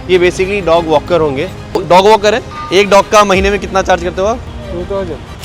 ये basically dog walker होंगे। Dog walker है। एक डॉग का महीने में कितना चार्ज करते हो आप?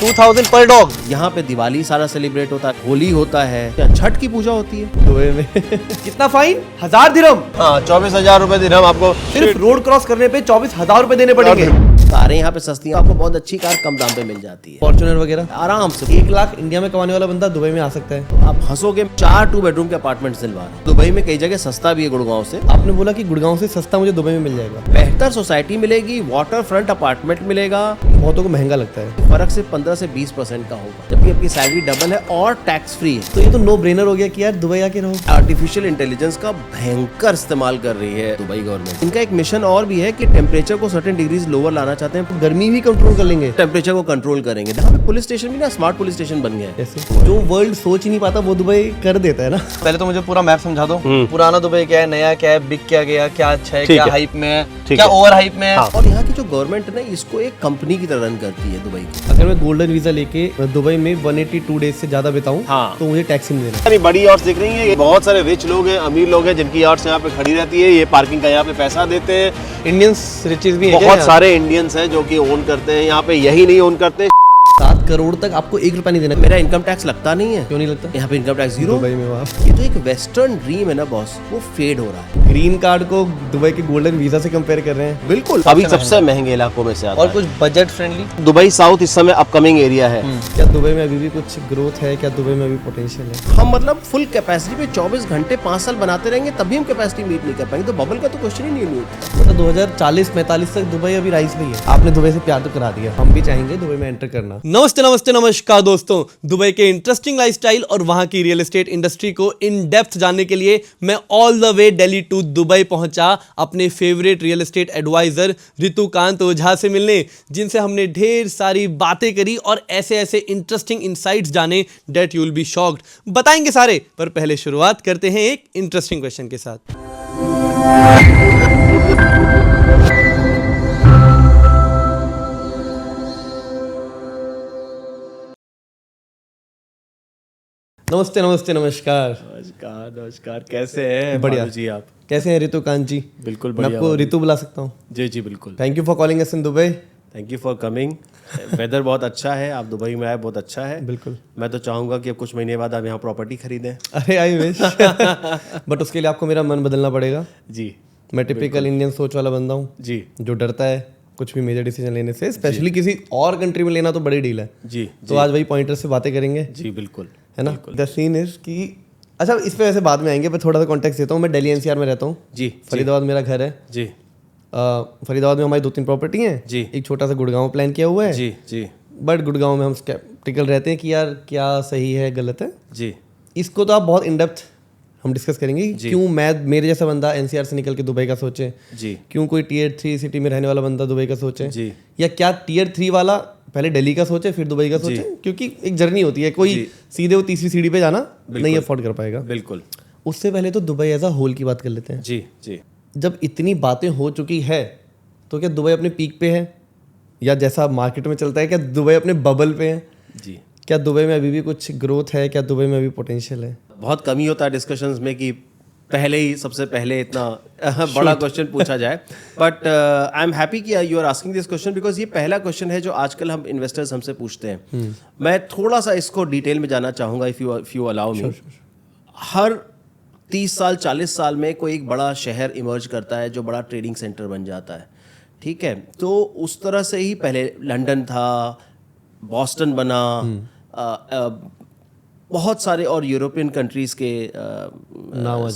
2000 पर डॉग। यहाँ पे दिवाली सारा सेलिब्रेट होता है, होली होता है, छठ की पूजा होती है दुबई में। कितना फाइन? 1000 दिरहम। हाँ 24,000 रुपए दिरहम आपको सिर्फ रोड क्रॉस करने पे 24,000 रुपए देने पड़ेंगे। कारें यहाँ पे सस्ती हैं, आपको बहुत अच्छी कार कम दाम पे मिल जाती है। फॉर्च्यूनर वगैरह आराम से 1 लाख इंडिया में कमाने वाला बंदा दुबई में आ सकता है। आप हंसोगे। 4 2 बेडरूम के अपार्टमेंट दिलवा रहे हैं। दुबई में कई जगह सस्ता भी है गुड़गांव से। आपने बोला कि गुड़गांव से सस्ता मुझे दुबई में मिल जाएगा। बेहतर सोसाइटी मिलेगी, वाटर फ्रंट अपार्टमेंट मिलेगा। बहुतों को महंगा लगता है। फर्क सिर्फ 15 से 20% का होगा, जबकि आपकी सैलरी डबल है और टैक्स फ्री है। तो ये तो नो ब्रेनर हो गया कि यार दुबई आके रहो। आर्टिफिशियल इंटेलिजेंस का भयंकर इस्तेमाल कर रही है दुबई गवर्नमेंट। इनका एक मिशन और भी है कि टेम्परेचर को सर्टेन डिग्रीज लोअर लाना चाहते हैं। गर्मी भी कंट्रोल कर लेंगे, टेम्परेचर को कंट्रोल करेंगे। यहाँ पे पुलिस स्टेशन भी ना स्मार्ट पुलिस स्टेशन बन गया है। जैसे जो वर्ल्ड सोच ही नहीं पाता वो दुबई कर देता है ना। पहले तो मुझे पूरा मैप समझा दो। पुराना दुबई क्या है, नया क्या है, बिक क्या गया, क्या अच्छा है, क्या हाइप में है, क्या ओवर हाइप में है। और यहाँ की जो गवर्नमेंट है ना, इसको एक कंपनी की तरह रन करती है दुबई को। अगर मैं गोल्डन वीजा लेके दुबई में 182 डेज से ज्यादा बिताऊं तो मुझे टैक्स ही नहीं देना। बड़ी यार्ड्स दिख रही है। बहुत सारे रिच लोग हैं, अमीर लोग हैं जिनकी यार्ड्स यहाँ पे खड़ी रहती है। ये पार्किंग का यहाँ पे पैसा देते हैं। इंडियंस रिचेस भी बहुत सारे इंडियंस हैं जो कि ओन करते हैं यहाँ पे। यही नहीं ओन करते। 7 करोड़ तक आपको 1 रुपया नहीं देना। मेरा इनकम टैक्स लगता नहीं है। क्यों नहीं लगता? यहाँ पे इनकम टैक्स 0 दुबई में। वहाँ ये तो एक वेस्टर्न ड्रीम है ना बॉस, वो फेड हो रहा है। ग्रीन कार्ड को दुबई के गोल्डन वीजा से कंपेयर कर रहे हैं। बिल्कुल अभी सबसे महंगे इलाकों में से आता और है। कुछ बजट फ्रेंडली। दुबई साउथ इस समय अपकमिंग एरिया है। क्या दुबई में अभी भी कुछ ग्रोथ है? क्या दुबई में अभी पोटेंशियल है? हम मतलब फुल कैपेसिटी पे 24 घंटे 5 साल बनाते रहेंगे तभी हम कैपेसिटी मीट नहीं कर पाएंगे। तो बबल का तो क्वेश्चन ही नहीं उठता। मतलब 2040-45 तक दुबई अभी राइज में ही है। आपने दुबई से प्यार तो करा दिया, हम भी चाहेंगे दुबई में एंटर करना। नमस्ते नमस्ते नमस्कार दोस्तों, दुबई के इंटरेस्टिंग लाइफस्टाइल और वहां की रियल एस्टेट इंडस्ट्री को इन डेप्थ जानने के लिए मैं all the way Delhi to Dubai पहुंचा अपने favourite real estate advisor Ritu Kant Ojha से मिलने, जिनसे हमने ढेर सारी बातें करी और ऐसे ऐसे इंटरेस्टिंग इनसाइट्स जाने that you will be shocked. बताएंगे सारे, पर पहले शुरुआत करते हैं एक इंटरेस्टिंग क्वेश्चन के साथ। नमस्ते नमस्ते नमस्कार। नमस्कार नमस्कार, कैसे हैं? बढ़िया जी, आप कैसे हैं रितु कांत जी? बिल्कुल मैं बढ़िया। आपको रितु बुला सकता हूँ? जी जी बिल्कुल। Thank you for calling us in Dubai. Thank you for coming. Weather बहुत अच्छा है, आप दुबई में आए, बहुत अच्छा है। बिल्कुल। मैं तो चाहूँगा कि अब कुछ महीने बाद आप यहाँ प्रॉपर्टी खरीदें। अरे आई विश। बट उसके लिए आपको मेरा मन बदलना पड़ेगा। जी, मैं टिपिकल इंडियन सोच वाला बंदा हूँ जी, जो डरता है कुछ भी मेजर डिसीजन लेने से, स्पेशली किसी और कंट्री में लेना तो बड़ी डील है। जी, तो आज वही पॉइंटर से बातें करेंगे। जी बिल्कुल, है ना? द सीन इज कि अच्छा, इस पे वैसे बाद में आएंगे, पर थोड़ा सा कॉन्टेक्स्ट देता हूँ। मैं दिल्ली एनसीआर में रहता हूँ। जी, फरीदाबाद मेरा घर है। जी, फरीदाबाद में हमारी 2-3 प्रॉपर्टी हैं। जी, एक छोटा सा गुड़गांव प्लान किया हुआ है। जी, जी, बट गुड़गांव में हम स्केप्टिकल रहते हैं कि यार क्या सही है गलत है। जी, इसको तो आप बहुत इन डेप्थ हम डिस्कस करेंगे कि क्यों मेरे जैसा बंदा एनसीआर से निकल के दुबई का सोचे। जी, क्यों कोई टियर 3 सिटी में रहने वाला बंदा दुबई का सोचे। जी, या क्या टियर 3 वाला पहले दिल्ली का सोचे फिर दुबई का सोचे, क्योंकि एक जर्नी होती है। कोई सीधे वो 3वीं सीढ़ी पे जाना नहीं अफोर्ड कर पाएगा। बिल्कुल। उससे पहले तो दुबई एज अ होल की बात कर लेते हैं। जी, जी, जब इतनी बातें हो चुकी है तो क्या दुबई अपने पीक पे है, या जैसा मार्केट में चलता है क्या दुबई अपने बबल पे है? जी, क्या दुबई में अभी भी कुछ ग्रोथ है? क्या दुबई में अभी पोटेंशियल है? बहुत कम ही होता है डिस्कशंस में कि पहले ही सबसे पहले इतना बड़ा क्वेश्चन पूछा जाए। बट आई एम हैप्पी कि you are asking this question, because ये पहला क्वेश्चन है जो आजकल हम इन्वेस्टर्स हमसे पूछते हैं। मैं थोड़ा सा इसको डिटेल में जानना चाहूँगा, इफ़ यू अलाउ मी। हर 30 साल 40 साल में कोई एक बड़ा शहर इमर्ज करता है जो बड़ा ट्रेडिंग सेंटर बन जाता है, ठीक है? तो उस तरह से ही पहले लंदन था, बॉस्टन बना, बहुत सारे और यूरोपियन कंट्रीज़ के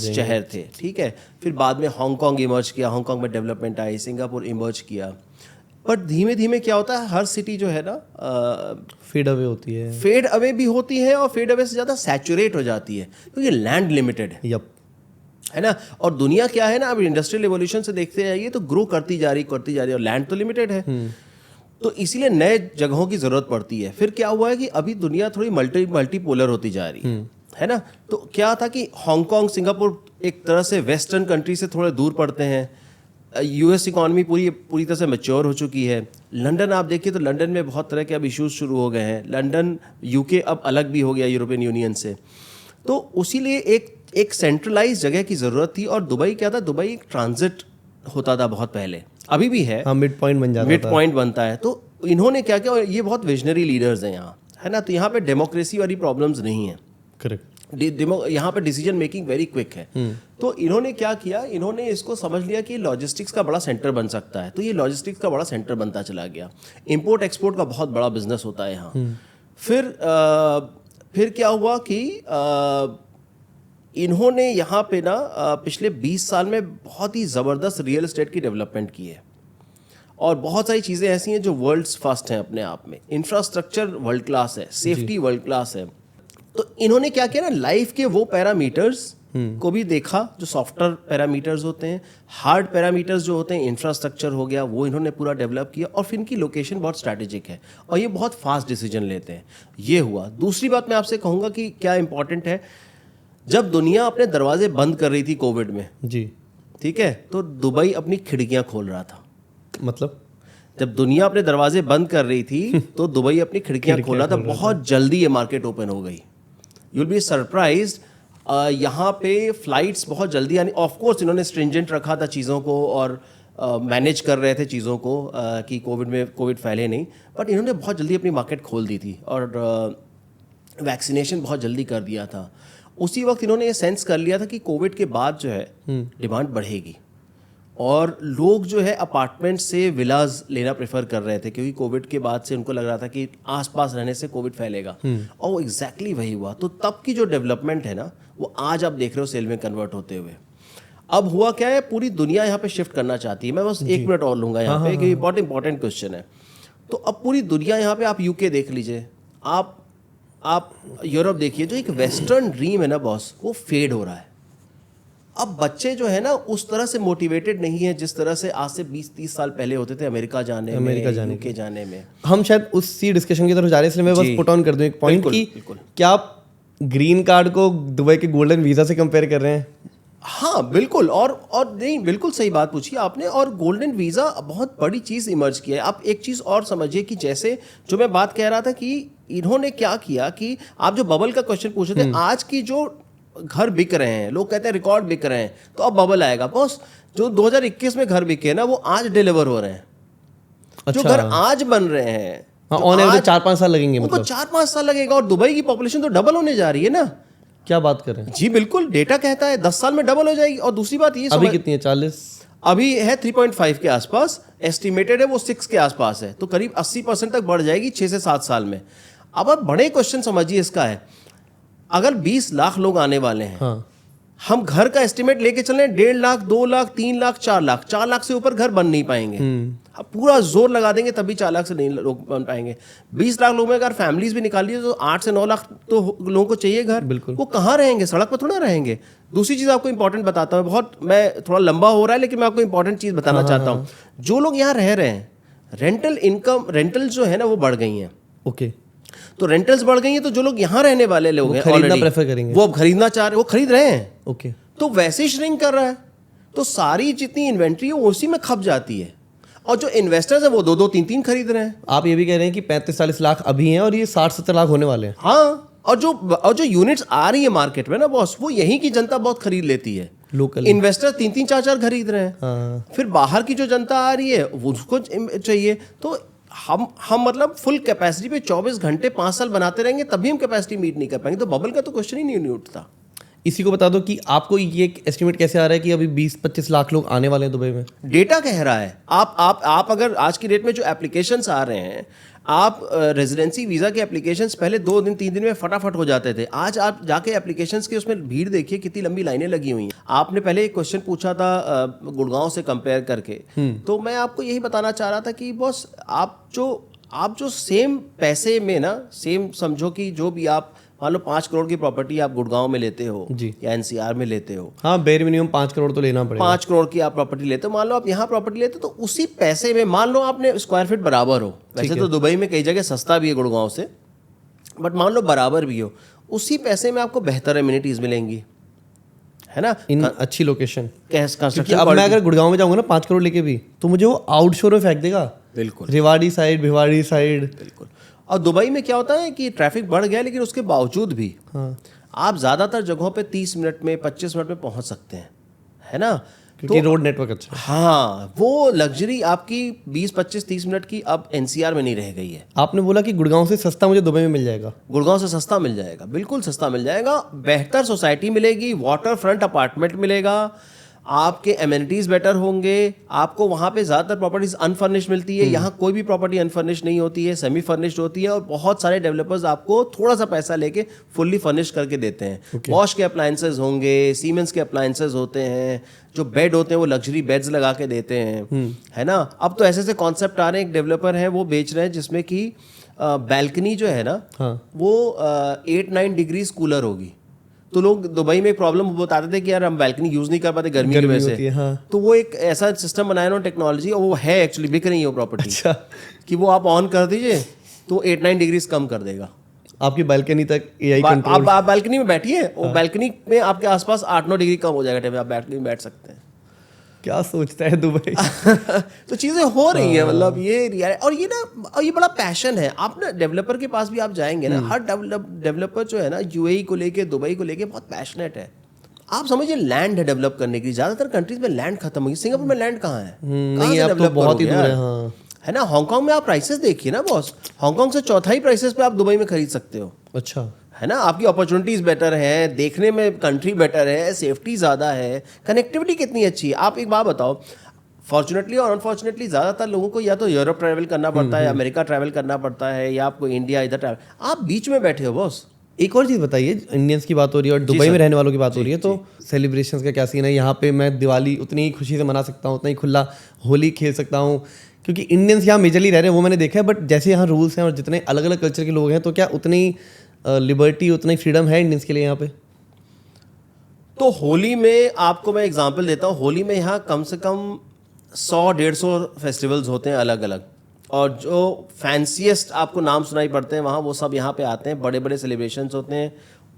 शहर थे, ठीक है? फिर बाद में हांगकांग इमर्ज किया, हांगकांग में डेवलपमेंट आई, सिंगापुर इमर्ज किया। बट धीमे धीमे क्या होता है, हर सिटी जो है ना फेड अवे होती है। फेड अवे भी होती है, और फेड अवे से ज़्यादा सैचुरेट हो जाती है, क्योंकि लैंड लिमिटेड है। यप, है ना? और दुनिया क्या है ना, अब इंडस्ट्रियल रिवॉल्यूशन से देखते जाइए तो ग्रो करती जा रही, और लैंड तो लिमिटेड है। तो इसीलिए नए जगहों की ज़रूरत पड़ती है। फिर क्या हुआ है कि अभी दुनिया थोड़ी मल्टीपोलर होती जा रही है ना? तो क्या था कि हांगकांग, सिंगापुर एक तरह से वेस्टर्न कंट्री से थोड़े दूर पड़ते हैं। यूएस इकॉनमी पूरी तरह से मैच्योर हो चुकी है। लंदन आप देखिए तो लंदन में बहुत तरह के अब इश्यूज शुरू हो गए हैं। लंदन यूके अब अलग भी हो गया यूरोपियन यूनियन से। तो उसी लिए एक सेंट्रलाइज जगह की ज़रूरत थी। और दुबई क्या था, दुबई एक ट्रांजिट होता था बहुत पहले, अभी भी है, हाँ मिड पॉइंट बन जाता मिड था। पॉइंट बनता है। तो इन्होंने क्या किया, ये बहुत विजनरी लीडर्स हैं यहाँ, है ना, तो यहाँ पे डेमोक्रेसी वाली प्रॉब्लम्स नहीं है, करेक्ट। यहाँ पे डिसीजन मेकिंग वेरी क्विक है। तो इन्होंने क्या किया, इन्होंने इसको समझ लिया कि लॉजिस्टिक्स का बड़ा सेंटर बन सकता है, तो ये लॉजिस्टिक्स का बड़ा सेंटर बनता चला गया। इंपोर्ट एक्सपोर्ट का बहुत बड़ा बिजनेस होता है यहाँ। फिर क्या हुआ कि इन्होंने यहाँ पे ना पिछले 20 साल में बहुत ही ज़बरदस्त रियल एस्टेट की डेवलपमेंट की है, और बहुत सारी चीज़ें ऐसी हैं जो वर्ल्ड्स फर्स्ट हैं अपने आप में। इंफ्रास्ट्रक्चर वर्ल्ड क्लास है, सेफ्टी वर्ल्ड क्लास है। तो इन्होंने क्या किया ना, लाइफ के वो पैरामीटर्स को भी देखा जो सॉफ्टवेयर पैरामीटर्स होते हैं, हार्ड पैरामीटर्स जो होते हैं, इंफ्रास्ट्रक्चर हो गया, वो इन्होंने पूरा डेवलप किया, और फिर इनकी लोकेशन बहुत स्ट्रैटेजिक है और ये बहुत फास्ट डिसीजन लेते हैं। ये हुआ। दूसरी बात मैं आपसे कहूँगा कि क्या इंपॉर्टेंट है, जब दुनिया अपने दरवाजे बंद कर रही थी कोविड में, जी ठीक है, तो दुबई अपनी खिड़कियाँ खोल रहा था। मतलब जब दुनिया अपने दरवाजे बंद कर रही थी तो दुबई अपनी खिड़कियाँ खोल रहा था। बहुत जल्दी ये मार्केट ओपन हो गई। यू विल बी सरप्राइज्ड, यहाँ पे फ्लाइट्स बहुत जल्दी आनी। ऑफ कोर्स इन्होंने स्ट्रिंजेंट रखा था चीज़ों को और मैनेज कर रहे थे चीज़ों को कि कोविड फैले नहीं, बट इन्होंने बहुत जल्दी अपनी मार्केट खोल दी थी और वैक्सीनेशन बहुत जल्दी कर दिया था। उसी वक्त इन्होंने ये सेंस कर लिया था कि कोविड के बाद जो है डिमांड बढ़ेगी, और लोग जो है अपार्टमेंट से विलाज लेना प्रेफर कर रहे थे, क्योंकि कोविड के बाद से उनको लग रहा था कि आसपास रहने से कोविड फैलेगा, और वो एग्जैक्टली वही हुआ। तो तब की जो डेवलपमेंट है ना, वो आज आप देख रहे हो सेल में कन्वर्ट होते हुए। अब हुआ क्या है, पूरी दुनिया यहाँ पे शिफ्ट करना चाहती है। मैं बस 1 मिनट और लूँगा यहाँ पे, क्योंकि बहुत इंपॉर्टेंट क्वेश्चन है। तो अब पूरी दुनिया यहाँ पे, आप यूके देख लीजिए, आप यूरोप देखिए, जो एक वेस्टर्न ड्रीम है ना बॉस, वो फेड हो रहा है। अब बच्चे जो है ना उस तरह से मोटिवेटेड नहीं है जिस तरह से आज से 20-30 साल पहले होते थे अमेरिका जाने यूके जाने में। हम शायद उसी डिस्कशन की तरफ जा रहे हैं, इसलिए मैं बस पुट ऑन कर दूं एक पॉइंट कि क्या आप ग्रीन कार्ड को दुबई के गोल्डन वीज़ा से कंपेयर कर रहे हैं? हाँ बिल्कुल, और नहीं, बिल्कुल सही बात पूछी आपने। और गोल्डन वीज़ा बहुत बड़ी चीज़ इमर्ज किया है। आप एक चीज़ और समझिए कि जैसे जो मैं बात कह रहा था कि इन्होंने क्या किया कि आप जो बबल का क्वेश्चन पूछ रहे थे, आज की जो घर बिक रहे हैं, लोग कहते हैं रिकॉर्ड बिक रहे हैं, तो अब बबल आएगा बॉस। जो 2021 में घर बिके ना, वो आज डिलीवर हो रहे हैं। जो घर आज बन रहे हैं, ऑन एवरेज 4-5 साल लगेंगे, मतलब 4-5 साल लगेगा। और दुबई की पॉपुलेशन तो डबल होने जा रही है ना। क्या बात कर रहे हैं? जी बिल्कुल, डेटा कहता है 10 साल में डबल हो जाएगी। और दूसरी बात ये, अभी कितनी है? 40 अभी है 3.5 के आसपास, एस्टिमेटेड है वो 6 के आसपास है, तो करीब 80% तक बढ़ जाएगी 6 से 7 साल में। अब आप बड़े क्वेश्चन समझिए इसका है, अगर 20 लाख लोग आने वाले हैं, हाँ, हम घर का एस्टिमेट लेके चल रहे हैं 1.5 लाख, 2 लाख, 3 लाख, 4 लाख। 4 लाख से ऊपर घर बन नहीं पाएंगे। अब पूरा जोर लगा देंगे तभी 4 लाख से नहीं लोग बन पाएंगे। 20 लाख लोगों में अगर फैमिलीज भी निकाल लीजिए तो 8 से 9 लाख तो लोगों को चाहिए घर। बिल्कुल। वो कहाँ रहेंगे? सड़क पर थोड़ा रहेंगे। दूसरी चीज़ आपको इंपॉर्टेंट बताता हूँ, बहुत मैं थोड़ा लंबा हो रहा है लेकिन मैं आपको इंपॉर्टेंट चीज़ बताना चाहता हूँ। जो लोग यहाँ रह रहे हैं, रेंटल जो है ना वो बढ़ गई हैं। ओके, तो रेंटल्स बढ़ गई हैं, तो जो लोग यहाँ रहने वाले लोग हैं खरीदना already, प्रेफर करेंगे, वो अब खरीदना चाह रहे, वो खरीद रहे हैं। ओके, तो वैसे ही श्रिंक कर रहा है, तो सारी जितनी इन्वेंट्री है उसी में खप जाती है। और जो इन्वेस्टर्स हैं वो 2-2, 3-3 खरीद रहे हैं। आप ये भी कह रहे हैं कि 35-40 लाख अभी हैं और ये 60-70 लाख होने वाले हैं। हाँ, और जो यूनिट्स आ रही है मार्केट में ना बॉस, वो यहीं की जनता बहुत खरीद लेती है। लोकल इन्वेस्टर 3-3, 4-4 खरीद रहे हैं। हाँ। फिर बाहर की जो जनता आ रही है वो उसको चाहिए। तो हम मतलब फुल कैपेसिटी पे 24 घंटे 5 साल बनाते रहेंगे तभी हम कैपेसिटी मीट नहीं कर पाएंगे। तो बबल का तो क्वेश्चन ही नहीं उठता। इसी को बता दो कि आपको ये एस्टिमेट कैसे आ रहा है कि अभी 20-25 लाख लोग आने वाले हैं दुबई में? डेटा कह रहा है। आप अगर आज की डेट में जो एप्लीकेशंस आ रहे हैं, आप रेजिडेंसी वीज़ा के एप्लीकेशंस पहले 2 दिन 3 दिन में फटाफट हो जाते थे। आज आप जाके एप्लीकेशंस के उसमें भीड़ देखिए, कितनी लंबी लाइनें लगी हुई हैं। आपने पहले एक क्वेश्चन पूछा था गुड़गांव से कंपेयर करके, तो मैं आपको यही बताना चाह रहा था कि बॉस आप जो सेम पैसे में ना, सेम समझो कि जो भी आप मान लो 5 करोड़ की प्रॉपर्टी आप गुड़गांव में लेते हो जी, या एनसीआर में लेते हो, हाँ, बेर मिनिमम 5 करोड़ तो लेना पड़ेगा। 5 करोड़ की आप प्रॉपर्टी लेते हो, मान लो आप यहाँ प्रॉपर्टी लेते हो, तो उसी पैसे में मान लो आपने स्क्वायर फीट बराबर हो, वैसे तो दुबई में कई जगह सस्ता भी है गुड़गांव से, बट मान लो बराबर भी हो, उसी पैसे में आपको बेहतर एमिनिटीज मिलेंगी, है ना, इन अच्छी लोकेशन। कंस्ट्रक्शन अब मैं अगर गुड़गांव में जाऊंगा ना 5 करोड़ लेके भी, तो मुझे वो आउटशोर में फेंक देगा। बिल्कुल, रेवाड़ी साइड, भिवाड़ी साइड। बिल्कुल। और दुबई में क्या होता है कि ट्रैफिक बढ़ गया, लेकिन उसके बावजूद भी आप ज़्यादातर जगहों पे 30 मिनट में, 25 मिनट में पहुंच सकते हैं, है ना। क्योंकि रोड नेटवर्क अच्छा है। हाँ, वो लग्जरी आपकी 20, 25, 30 मिनट की अब NCR में नहीं रह गई है। आपने बोला कि गुड़गांव से सस्ता मुझे दुबई में मिल जाएगा। गुड़गांव से सस्ता मिल जाएगा, बिल्कुल सस्ता मिल जाएगा। बेहतर सोसाइटी मिलेगी, वाटर फ्रंट अपार्टमेंट मिलेगा, आपके एमिनिटीज बेटर होंगे। आपको वहाँ पे ज़्यादातर प्रॉपर्टीज अनफर्निश्ड मिलती है, यहाँ कोई भी प्रॉपर्टी अनफर्निश्ड नहीं होती है, सेमी फर्निश्ड होती है। और बहुत सारे डेवलपर्स आपको थोड़ा सा पैसा लेके फुल्ली फर्निश्ड करके देते हैं। बॉश के अप्लायंसेज होंगे, सीमेंस के अप्लायंसेज होते हैं, जो बेड होते हैं वो लग्जरी बेड्स लगा के देते हैं, है ना। अब तो ऐसे ऐसे कॉन्सेप्ट आ रहे हैं, एक डेवलपर है वो बेच रहे हैं जिसमें कि बैल्कनी जो है ना, वो 8-9 डिग्रीज कूलर होगी। तो लोग दुबई में एक प्रॉब्लम बताते थे कि यार हम बैल्कनी यूज नहीं कर पाते गर्मी की वजह से। हाँ। तो वो एक ऐसा सिस्टम बनाया ना टेक्नोलॉजी, और वो है एक्चुअली बिक रही है वो प्रॉपर्टी। अच्छा। कि वो आप ऑन कर दीजिए तो 8-9 डिग्रीज कम कर देगा आपकी बालकनी तक AI कंट्रोल। आप बालकनी में बैठिए, वो बालकनी में आपके आसपास 8-9 डिग्री कम हो जाएगा, आप बालकनी में बैठ सकते हैं। क्या सोचता है दुबई। तो चीजें हो रही है, मतलब ये और ये ना, और ये बड़ा पैशन है। आप ना डेवलपर के पास भी आप जाएंगे ना, हर डेवलपर जो है ना UAE को लेके, दुबई को लेके बहुत पैशनेट है। आप समझिए लैंड है डेवलप करने की, ज्यादातर कंट्रीज में लैंड खत्म हो गई। सिंगापुर में लैंड कहाँ है? नहीं, अब तो बहुत ही दूर है। हाँ, है ना। हांगकांग में आप प्राइसेस देखिए ना बॉस, हांगकांग से चौथाई प्राइसेस पे आप दुबई में खरीद सकते हो। अच्छा, है ना। आपकी अपॉर्चुनिटीज बेटर है, देखने में कंट्री बेटर है, सेफ्टी ज़्यादा है, कनेक्टिविटी कितनी अच्छी है। आप एक बात बताओ, फॉर्चुनेटली और अनफॉर्चुनेटली ज़्यादातर लोगों को या तो यूरोप ट्रैवल करना पड़ता है, अमेरिका ट्रैवल करना पड़ता है, या आपको इंडिया इधर ट्रैवल। आप बीच में बैठे हो बॉस। एक और चीज़ बताइए, इंडियंस की बात हो रही है और दुबई में रहने वालों की बात हो रही है, तो सेलिब्रेशंस का क्या सीन है? यहाँ पे मैं दिवाली उतनी ही खुशी से मना सकता हूँ, उतना ही खुला होली खेल सकता हूँ, क्योंकि इंडियंस यहाँ मेजरली रह रहे हैं, वो मैंने देखा है। बट जैसे यहाँ रूल्स हैं और जितने अलग अलग कल्चर के लोग हैं, तो क्या उतनी लिबर्टी, उतना ही फ्रीडम है इंडियंस के लिए यहाँ पे? तो होली में आपको मैं एग्जांपल देता हूँ। होली में यहाँ कम से कम 100-150 फेस्टिवल्स होते हैं अलग अलग, और जो फैंसीएस्ट आपको नाम सुनाई पड़ते हैं वहाँ, वो सब यहाँ पे आते हैं। बड़े बड़े सेलिब्रेशंस होते हैं,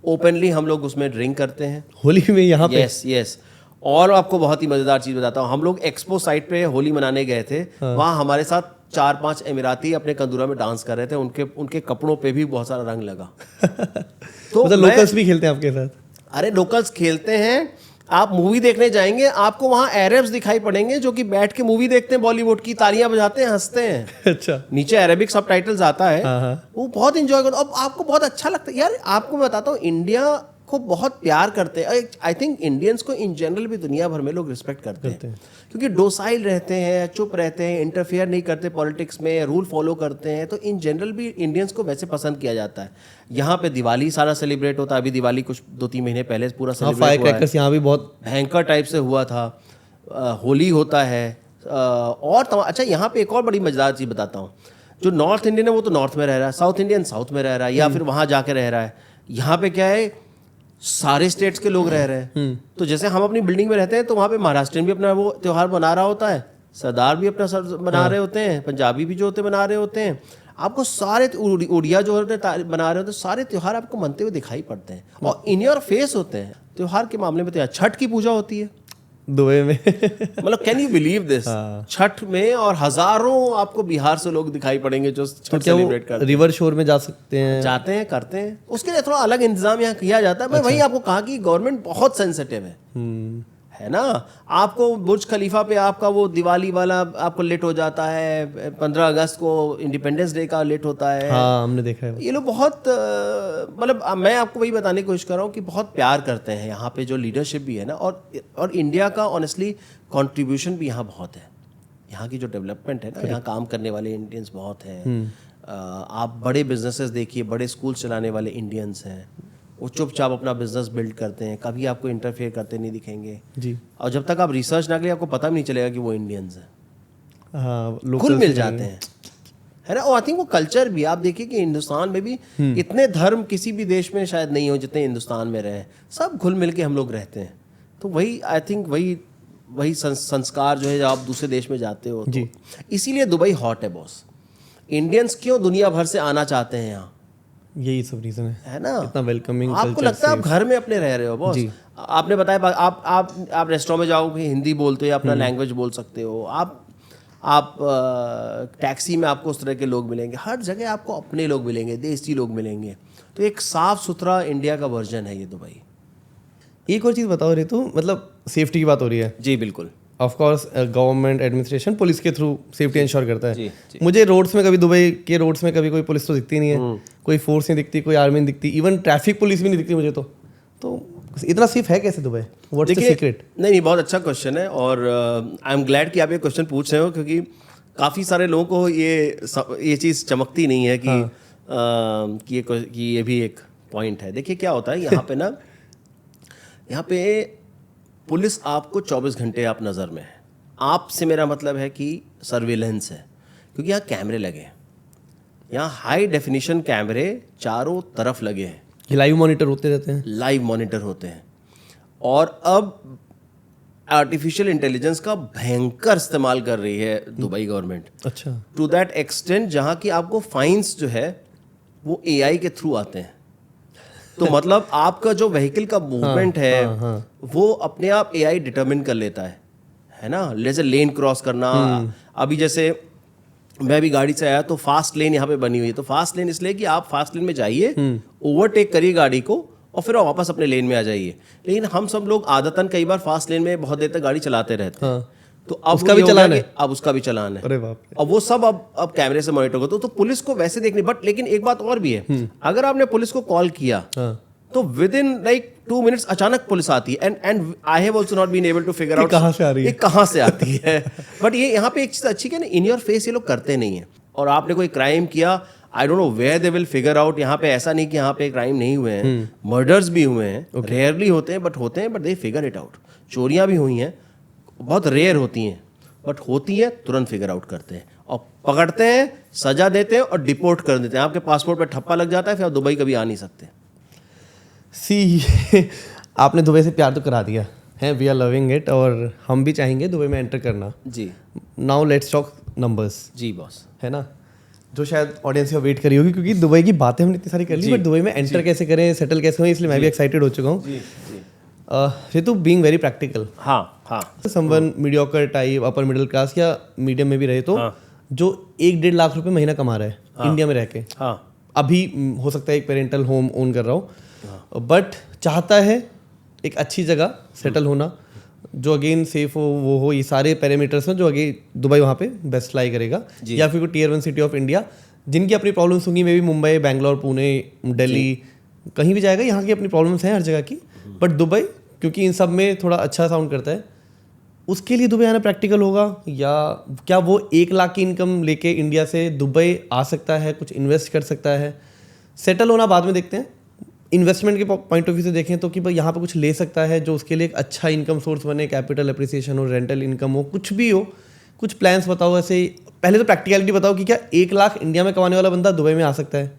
ओपनली हम लोग उसमें ड्रिंक करते हैं होली में यहाँ पे। यस। और आपको बहुत ही मज़ेदार चीज़ बताता हूँ, हम लोग एक्सपो साइट पे होली मनाने गए थे। वहाँ हमारे साथ 4-5 एमिराती अपने कंदूरा में डांस कर रहे थे, उनके कपड़ों पे भी बहुत सारा रंग लगा। तो मतलब लोकल्स भी खेलते हैं आपके साथ? अरे लोकल्स खेलते हैं। आप मूवी देखने जाएंगे, आपको वहाँ अरब्स दिखाई पड़ेंगे जो कि बैठ के मूवी देखते हैं, बॉलीवुड की, तालियां बजाते हैं, हंसते हैं। अच्छा। नीचे अरेबिक सबटाइटल्स आता है, वो बहुत इंजॉय करते हैं। अब आपको बहुत अच्छा लगता है यार। आपको मैं बताता हूँ, इंडिया को बहुत प्यार करते हैं। आई थिंक इंडियंस को इन जनरल भी दुनिया भर में लोग रिस्पेक्ट करते हैं, क्योंकि डोसाइल रहते हैं, चुप रहते हैं, इंटरफेयर नहीं करते पॉलिटिक्स में, रूल फॉलो करते हैं। तो इन जनरल भी इंडियंस को वैसे पसंद किया जाता है। यहाँ पे दिवाली सारा सेलिब्रेट होता है। अभी दिवाली कुछ 2-3 महीने पहले पूरा सेलिब्रेट हुआ है, यहाँ भी बहुत भयंकर टाइप से हुआ था। होली होता है। और अच्छा, यहाँ पे एक और बड़ी मजेदार चीज़ बताता हूँ। जो नॉर्थ इंडियन है वो तो नॉर्थ में रह रहा है, साउथ इंडियन साउथ में रह रहा है, या फिर वहाँ जाके रह रहा है। यहाँ पे क्या है, सारे स्टेट्स के लोग रह रहे हैं। तो जैसे हम अपनी बिल्डिंग में रहते हैं, तो वहाँ पे महाराष्ट्रियन भी अपना वो त्यौहार मना रहा होता है, सरदार भी अपना मना रहे होते हैं, पंजाबी भी जो होते मना रहे होते हैं। आपको सारे उड़िया जो होते बना रहे होते हैं, सारे त्यौहार आपको मनते हुए दिखाई पड़ते हैं, और इन योर फेस होते हैं। त्यौहार के मामले में तो यहाँ छठ की पूजा होती है दुबई में। मतलब can you believe this? Chhath में और हजारों आपको बिहार से लोग दिखाई पड़ेंगे जो छठ सेलिब्रेट करते हैं। रिवर शोर में जा सकते हैं? जाते हैं, करते हैं। उसके लिए थोड़ा अलग इंतजाम यहाँ किया जाता है। मैं वही आपको कहा कि गवर्नमेंट बहुत सेंसिटिव है ना। आपको बुर्ज खलीफा पे आपका वो दिवाली वाला आपको लेट हो जाता है, 15 अगस्त को इंडिपेंडेंस डे का लेट होता है। हाँ, हमने देखा है। ये लोग बहुत मतलब मैं आपको वही बताने की कोशिश कर रहा हूँ कि बहुत प्यार करते हैं यहाँ पे, जो लीडरशिप भी है ना। और इंडिया का ऑनेस्टली कंट्रीब्यूशन भी यहाँ बहुत है। यहाँ की जो डेवलपमेंट है ना, यहाँ काम करने वाले इंडियंस बहुत हैं। आप बड़े बिजनेसेस देखिए, बड़े स्कूल चलाने वाले इंडियंस हैं, वो चुपचाप अपना बिजनेस बिल्ड करते हैं, कभी आपको इंटरफेयर करते नहीं दिखेंगे जी। और जब तक आप रिसर्च ना करें, आपको पता भी नहीं चलेगा कि वो इंडियंस हैं। हाँ, खुल मिल जाते हैं, है ना। और आई थिंक वो कल्चर भी आप देखिए कि हिंदुस्तान में भी इतने धर्म किसी भी देश में शायद नहीं हो जितने हिंदुस्तान में रहे। सब घुल मिल के हम लोग रहते हैं। तो वही आई थिंक वही संस्कार जो है, जब आप दूसरे देश में जाते हो तो इसीलिए दुबई हॉट है बॉस। इंडियंस क्यों दुनिया भर से आना चाहते हैं यहाँ, यही सब रीजन है ना। इतना वेलकमिंग आपको लगता है आप घर में अपने रह रहे हो बॉस। आपने बताया आप रेस्टोरेंट में जाओगे, हिंदी बोलते हो, अपना लैंग्वेज बोल सकते हो। आप टैक्सी में आपको उस तरह के लोग मिलेंगे, हर जगह आपको अपने लोग मिलेंगे, देसी लोग मिलेंगे। तो एक साफ सुथरा इंडिया का वर्जन है ये दुबई। एक और चीज़ बताओ रितु, मतलब सेफ्टी की बात हो रही है, जी बिल्कुल। Of course government administration police के थ्रू सेफ्टी इंश्योर करता है। जी, जी। मुझे रोड्स में कभी, दुबई के रोड्स में कभी कोई पुलिस तो दिखती नहीं है, कोई फोर्स नहीं दिखती, कोई आर्मी नहीं दिखती, इवन ट्रैफिक पुलिस भी नहीं दिखती मुझे। तो इतना सेफ है कैसे दुबई? What's the secret? नहीं, बहुत अच्छा क्वेश्चन है और आई एम ग्लैड कि आप ये क्वेश्चन पूछ रहे हो, क्योंकि काफ़ी सारे लोगों को ये चीज़ चमकती नहीं है कि ये भी एक पॉइंट है। देखिए क्या होता है यहाँ पे पुलिस आपको 24 घंटे आप नज़र में है। आपसे मेरा मतलब है कि सर्विलेंस है, क्योंकि यहाँ कैमरे लगे हैं, यहाँ हाई डेफिनेशन कैमरे चारों तरफ लगे हैं, लाइव मॉनिटर होते रहते हैं, लाइव मॉनिटर होते हैं। और अब आर्टिफिशियल इंटेलिजेंस का भयंकर इस्तेमाल कर रही है दुबई गवर्नमेंट। अच्छा, टू दैट एक्सटेंट जहाँ की आपको फाइन्स जो है वो एआई के थ्रू आते हैं। तो मतलब आपका जो व्हीकल का मूवमेंट है वो अपने आप एआई डिटरमिन कर लेता है ना। जैसे लेन क्रॉस करना, अभी जैसे मैं भी गाड़ी से आया तो फास्ट लेन यहाँ पे बनी हुई है। तो फास्ट लेन इसलिए कि आप फास्ट लेन में जाइए, ओवरटेक करिए गाड़ी को और फिर आप वापस अपने लेन में आ जाइए। लेकिन हम सब लोग आदतन कई बार फास्ट लेन में बहुत देर तक गाड़ी चलाते रहते हैं। तो अब उसका भी चलान है, अब उसका भी चलान है। अरे बाप रे। अब वो सब अब कैमरे से मॉनिटर होता तो पुलिस को वैसे देखनी। बट लेकिन एक बात और भी है, अगर आपने पुलिस को कॉल किया तो विद इन लाइक 2 मिनट्स अचानक पुलिस आती है। And I have also not been able to figure out कहाँ से आ रही है, कहाँ से आती है। बट ये यहाँ पे एक चीज अच्छी है ना, इन योर फेस ये लोग करते नहीं है। और आपने कोई क्राइम किया, I don't know where they will figure out. यहाँ पे ऐसा नहीं कि यहाँ पे क्राइम नहीं हुए हैं, मर्डर्स भी हुए हैं, रेयरली होते हैं but they figure it out. चोरियां भी हुई हैं, बहुत रेयर होती हैं बट होती है, तुरंत फिगर आउट करते हैं और पकड़ते हैं, सजा देते हैं और डिपोर्ट कर देते हैं। आपके पासपोर्ट पे ठप्पा लग जाता है, फिर आप दुबई कभी आ नहीं सकते। आपने दुबई से प्यार तो करा दिया है, वी आर लविंग इट, और हम भी चाहेंगे दुबई में एंटर करना। जी, नाउ लेट्स टॉक नंबर्स। जी बॉस, है ना, जो शायद ऑडियंस का वेट करी होगी, क्योंकि दुबई की बातें हमने इतनी सारी कर ली, बट दुबई में एंटर कैसे करें, सेटल कैसे हों, इसलिए मैं भी एक्साइटेड हो चुका हूँ। Ritu, being very practical, someone mediocre type, upper middle class या मीडियम में भी रहे, तो जो 1-1.5 लाख रुपए महीना कमा रहा है इंडिया में रह के, अभी हो सकता है एक पेरेंटल होम ओन कर रहा हो, बट चाहता है एक अच्छी जगह सेटल होना, जो अगेन सेफ हो, वो हो, ये सारे पैरामीटर्स हैं जो अगेन दुबई वहाँ पे बेस्ट लाई करेगा, या फिर कोई Tier 1 सिटी ऑफ इंडिया जिनकी अपनी प्रॉब्लम्स होंगी, मे बी मुंबई, बैंगलोर, पुणे, दिल्ली, कहीं भी जाएगा, यहाँ की अपनी प्रॉब्लम्स हैं हर जगह की। बट दुबई क्योंकि इन सब में थोड़ा अच्छा साउंड करता है, उसके लिए दुबई आना प्रैक्टिकल होगा, या क्या वो 1 लाख की इनकम लेके इंडिया से दुबई आ सकता है, कुछ इन्वेस्ट कर सकता है? सेटल होना बाद में देखते हैं, इन्वेस्टमेंट के पॉइंट ऑफ व्यू से देखें तो कि भाई यहाँ पे कुछ ले सकता है जो उसके लिए एक अच्छा इनकम सोर्स बने, कैपिटल एप्रिसिएशन हो, रेंटल इनकम हो, कुछ भी हो, कुछ प्लान्स बताओ। ऐसे पहले तो प्रैक्टिकलिटी बताओ कि क्या 1 लाख इंडिया में कमाने वाला बंदा दुबई में आ सकता है?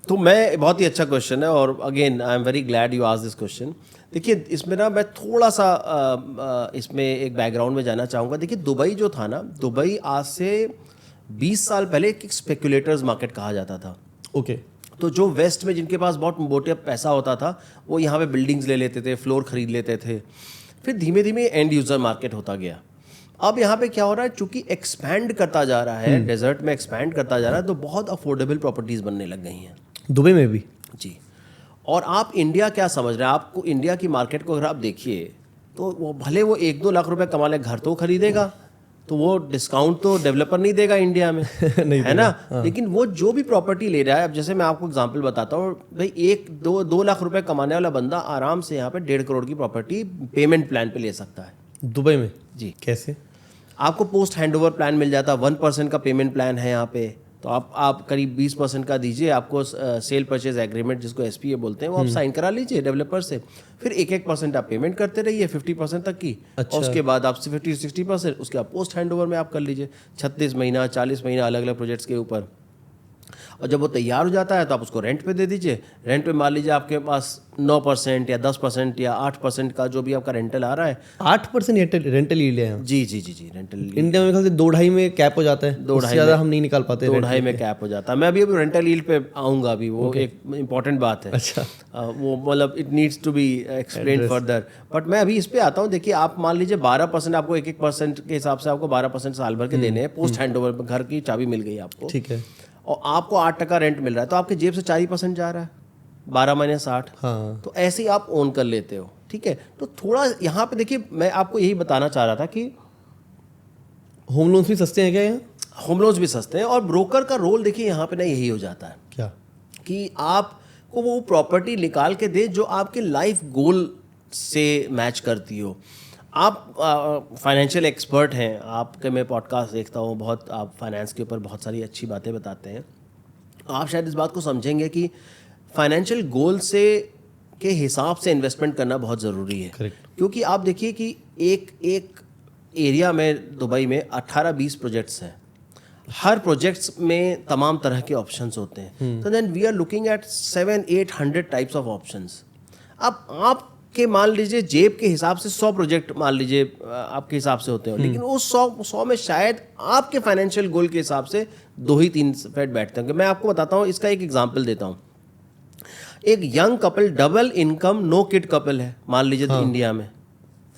तो मैं, बहुत ही अच्छा क्वेश्चन है और again I am very glad you asked this question. देखिए इसमें ना मैं थोड़ा सा इसमें एक बैकग्राउंड में जाना चाहूँगा। देखिए दुबई जो था ना, दुबई आज से 20 साल पहले एक स्पेकुलेटर्स मार्केट कहा जाता था। ओके। तो जो वेस्ट में जिनके पास बहुत मोटे पैसा होता था वो यहाँ पे बिल्डिंग्स ले लेते थे, फ्लोर खरीद लेते थे, फिर धीमे धीमे एंड यूज़र मार्केट होता गया। अब यहाँ पे क्या हो रहा है, चूंकि एक्सपैंड करता जा रहा है, डेजर्ट में एक्सपैंड करता जा रहा है, तो बहुत अफोर्डेबल प्रॉपर्टीज़ बनने लग गई हैं दुबई में भी। जी, और आप इंडिया क्या समझ रहे हैं, आपको इंडिया की मार्केट को अगर आप देखिए तो वो भले वो 1-2 लाख रुपए कमा ले, घर तो खरीदेगा, तो वो डिस्काउंट तो डेवलपर नहीं देगा इंडिया में नहीं है ना। लेकिन वो जो भी प्रॉपर्टी ले रहा है, अब जैसे मैं आपको एग्जांपल बताता हूँ भाई, 1-2 लाख रुपए कमाने वाला बंदा आराम से यहाँ पे 1.5 करोड़ की प्रॉपर्टी पेमेंट प्लान पे ले सकता है दुबई में। जी, कैसे? आपको पोस्ट हैंडओवर प्लान मिल जाता है, 1% का पेमेंट प्लान है यहाँ पे, तो आप करीब 20% का दीजिए, आपको सेल परचेज एग्रीमेंट जिसको SPA बोलते हैं वो आप साइन करा लीजिए डेवलपर से, फिर 1-1% आप पेमेंट करते रहिए 50% तक की। अच्छा। और उसके बाद आप 50-60% उसके बाद पोस्ट हैंडओवर में आप कर लीजिए 36 महीना 40 महीना अलग अलग प्रोजेक्ट्स के ऊपर। और जब वो तैयार हो जाता है तो आप उसको रेंट पे दे दीजिए। रेंट पे मान लीजिए आपके पास 9% या 10% या 8% का जो भी आपका रेंटल आ रहा है। 8% रेंटल यील्ड है? जी रेंटल। इंडिया में 2.5 में कैप हो जाता है, 2.5 ज़्यादा हम नहीं निकाल पाते। 2.5 में कैप हो जाता है। मैं अभी रेंटल यील्ड पे आऊँगा, अभी वो एक इंपॉर्टेंट बात है। अच्छा, वो मतलब it needs to be explain further, but मैं अभी इस पे आता हूँ। देखिए आप मान लीजिए 12% आपको 1-1% के हिसाब से आपको 12% साल भर के देने हैं, पोस्ट हैंडओवर घर की चाबी मिल गई आपको, ठीक है, और आपको 8% रेंट मिल रहा है, तो आपके जेब से 4% जा रहा है, 12 महीने 60। हाँ। तो ऐसे ही आप ओन कर लेते हो। ठीक है, तो थोड़ा यहाँ पे देखिए, मैं आपको यही बताना चाह रहा था कि होम लोन्स भी सस्ते हैं क्या यहाँ? होम लोन्स भी सस्ते हैं, और ब्रोकर का रोल देखिए यहाँ पे ना यही हो जाता है क्या कि आपको वो प्रॉपर्टी निकाल के दे जो आपके लाइफ गोल से मैच करती हो। आप फाइनेंशियल एक्सपर्ट हैं, आपके मैं पॉडकास्ट देखता हूँ बहुत, आप फाइनेंस के ऊपर बहुत सारी अच्छी बातें बताते हैं। आप शायद इस बात को समझेंगे कि फाइनेंशियल गोल से के हिसाब से इन्वेस्टमेंट करना बहुत ज़रूरी है। Correct. क्योंकि आप देखिए कि एक एरिया में दुबई में 18-20 प्रोजेक्ट्स हैं, हर प्रोजेक्ट्स में तमाम तरह के ऑप्शंस होते हैं। तो then we are looking at 700-800 types of options. अब आपके मान लीजिए जेब के हिसाब से 100 प्रोजेक्ट मान लीजिए आपके हिसाब से होते हैं, लेकिन उस 100 में शायद आपके फाइनेंशियल गोल के हिसाब से 2 ही 3 फेट बैठते हैं। मैं आपको बताता हूँ, इसका एक एग्जाम्पल देता हूँ। एक young couple, double income no kid couple है मान लीजिए इंडिया में,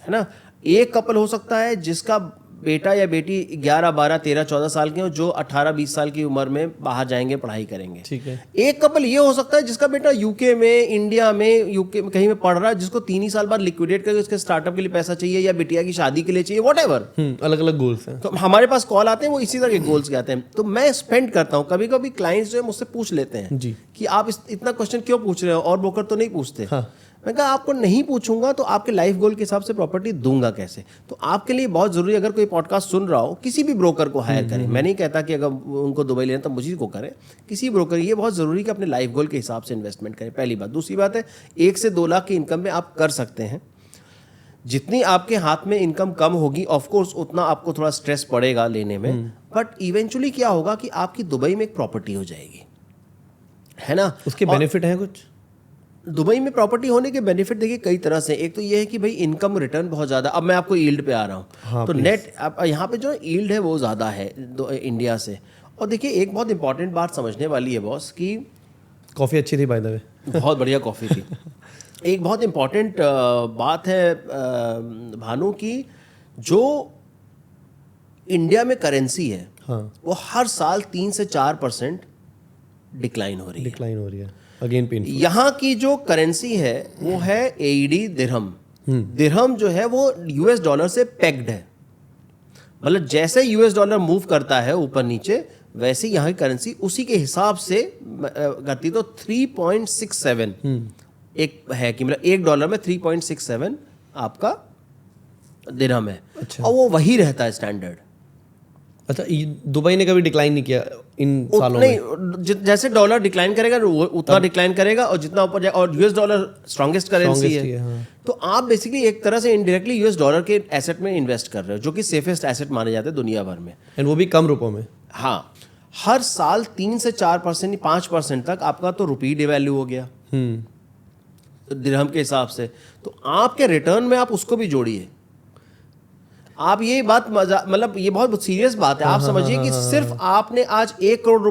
है ना। एक कपल हो सकता है जिसका बेटा या बेटी 11, 12, 13, 14 साल के हो, जो 18, 20 साल की उम्र में बाहर जाएंगे, पढ़ाई करेंगे। ठीक है। एक कपल ये हो सकता है जिसका बेटा यूके में, इंडिया में, यूके में कहीं में पढ़ रहा है, जिसको 3 ही साल बाद लिक्विडेट करके उसके स्टार्टअप के लिए पैसा चाहिए या बिटिया की शादी के लिए चाहिए, व्हाटएवर। अलग अलग गोल्स हैं। तो हमारे पास कॉल आते हैं, वो इसी तरह के गोल्स के आते हैं। तो मैं स्पेंड करता हूँ, कभी कभी क्लाइंट्स जो है मुझसे पूछ लेते हैं जी कि आप इतना क्वेश्चन क्यों पूछ रहे हो, और ब्रोकर तो नहीं पूछते। हाँ। मैं कहा आपको नहीं पूछूंगा तो आपके लाइफ गोल के हिसाब से प्रॉपर्टी दूंगा कैसे। तो आपके लिए बहुत जरूरी, अगर कोई पॉडकास्ट सुन रहा हो, किसी भी ब्रोकर को हायर करें। मैं नहीं कहता कि अगर उनको दुबई लेना तो मुझे को करें, किसी ब्रोकर, ये बहुत जरूरी कि अपने लाइफ गोल के हिसाब से इन्वेस्टमेंट करें, पहली बात। दूसरी बात है, 1 से 2 लाख की इनकम में आप कर सकते हैं। जितनी आपके हाथ में इनकम कम होगी, ऑफकोर्स उतना आपको थोड़ा स्ट्रेस पड़ेगा लेने में, बट इवेंचुअली क्या होगा कि आपकी दुबई में एक प्रॉपर्टी हो जाएगी, है ना। उसके बेनिफिट हैं कुछ? दुबई में प्रॉपर्टी होने के बेनिफिट देखिए कई तरह से। एक तो ये है कि भाई इनकम रिटर्न बहुत ज़्यादा। अब मैं आपको यील्ड पे आ रहा हूँ। हाँ, तो नेट यहाँ पे जो यील्ड है वो ज़्यादा है इंडिया से। और देखिए एक बहुत इंपॉर्टेंट बात समझने वाली है बॉस, कि कॉफ़ी अच्छी थी बाय द वे। बहुत बढ़िया कॉफ़ी थी। एक बहुत इंपॉर्टेंट बात है भानु, की जो इंडिया में करेंसी है, हाँ, वो हर साल 3 से 4% डिक्लाइन हो रही है। Again pain. यहाँ की जो करेंसी है वो है एईडी दिरहम। दिरहम जो है वो यूएस डॉलर से पेग्ड है, मतलब जैसे यूएस डॉलर मूव करता है ऊपर नीचे, वैसे यहाँ की करेंसी उसी के हिसाब से करती। तो 3.67 एक है कि मतलब $1 में 3.67 आपका दिरहम है। अच्छा। और वो वही रहता है स्टैंडर्ड। अच्छा, दुबई ने कभी डिक्लाइन नहीं किया इन सालों में? नहीं, जैसे डॉलर डिक्लाइन करेगा वो उतना डिक्लाइन करेगा, और जितना ऊपर जाए, और यूएस डॉलर स्ट्रॉन्गेस्ट करेंसी है। हाँ। तो आप बेसिकली एक तरह से इनडायरेक्टली यूएस डॉलर के एसेट में इन्वेस्ट कर रहे हो, जो कि सेफेस्ट एसेट माने जाते हैं दुनिया भर में, एंड वो भी कम रुपयों में। हाँ, हर साल 3 से 4%, 5% तक आपका तो रुपये डिवैल्यू हो गया दिरहम के हिसाब से। तो आपके रिटर्न में आप उसको भी जोड़िए। आप ये बात मतलब ये बहुत सीरियस बात है। आप समझिए कि सिर्फ आपने आज 1 करोड़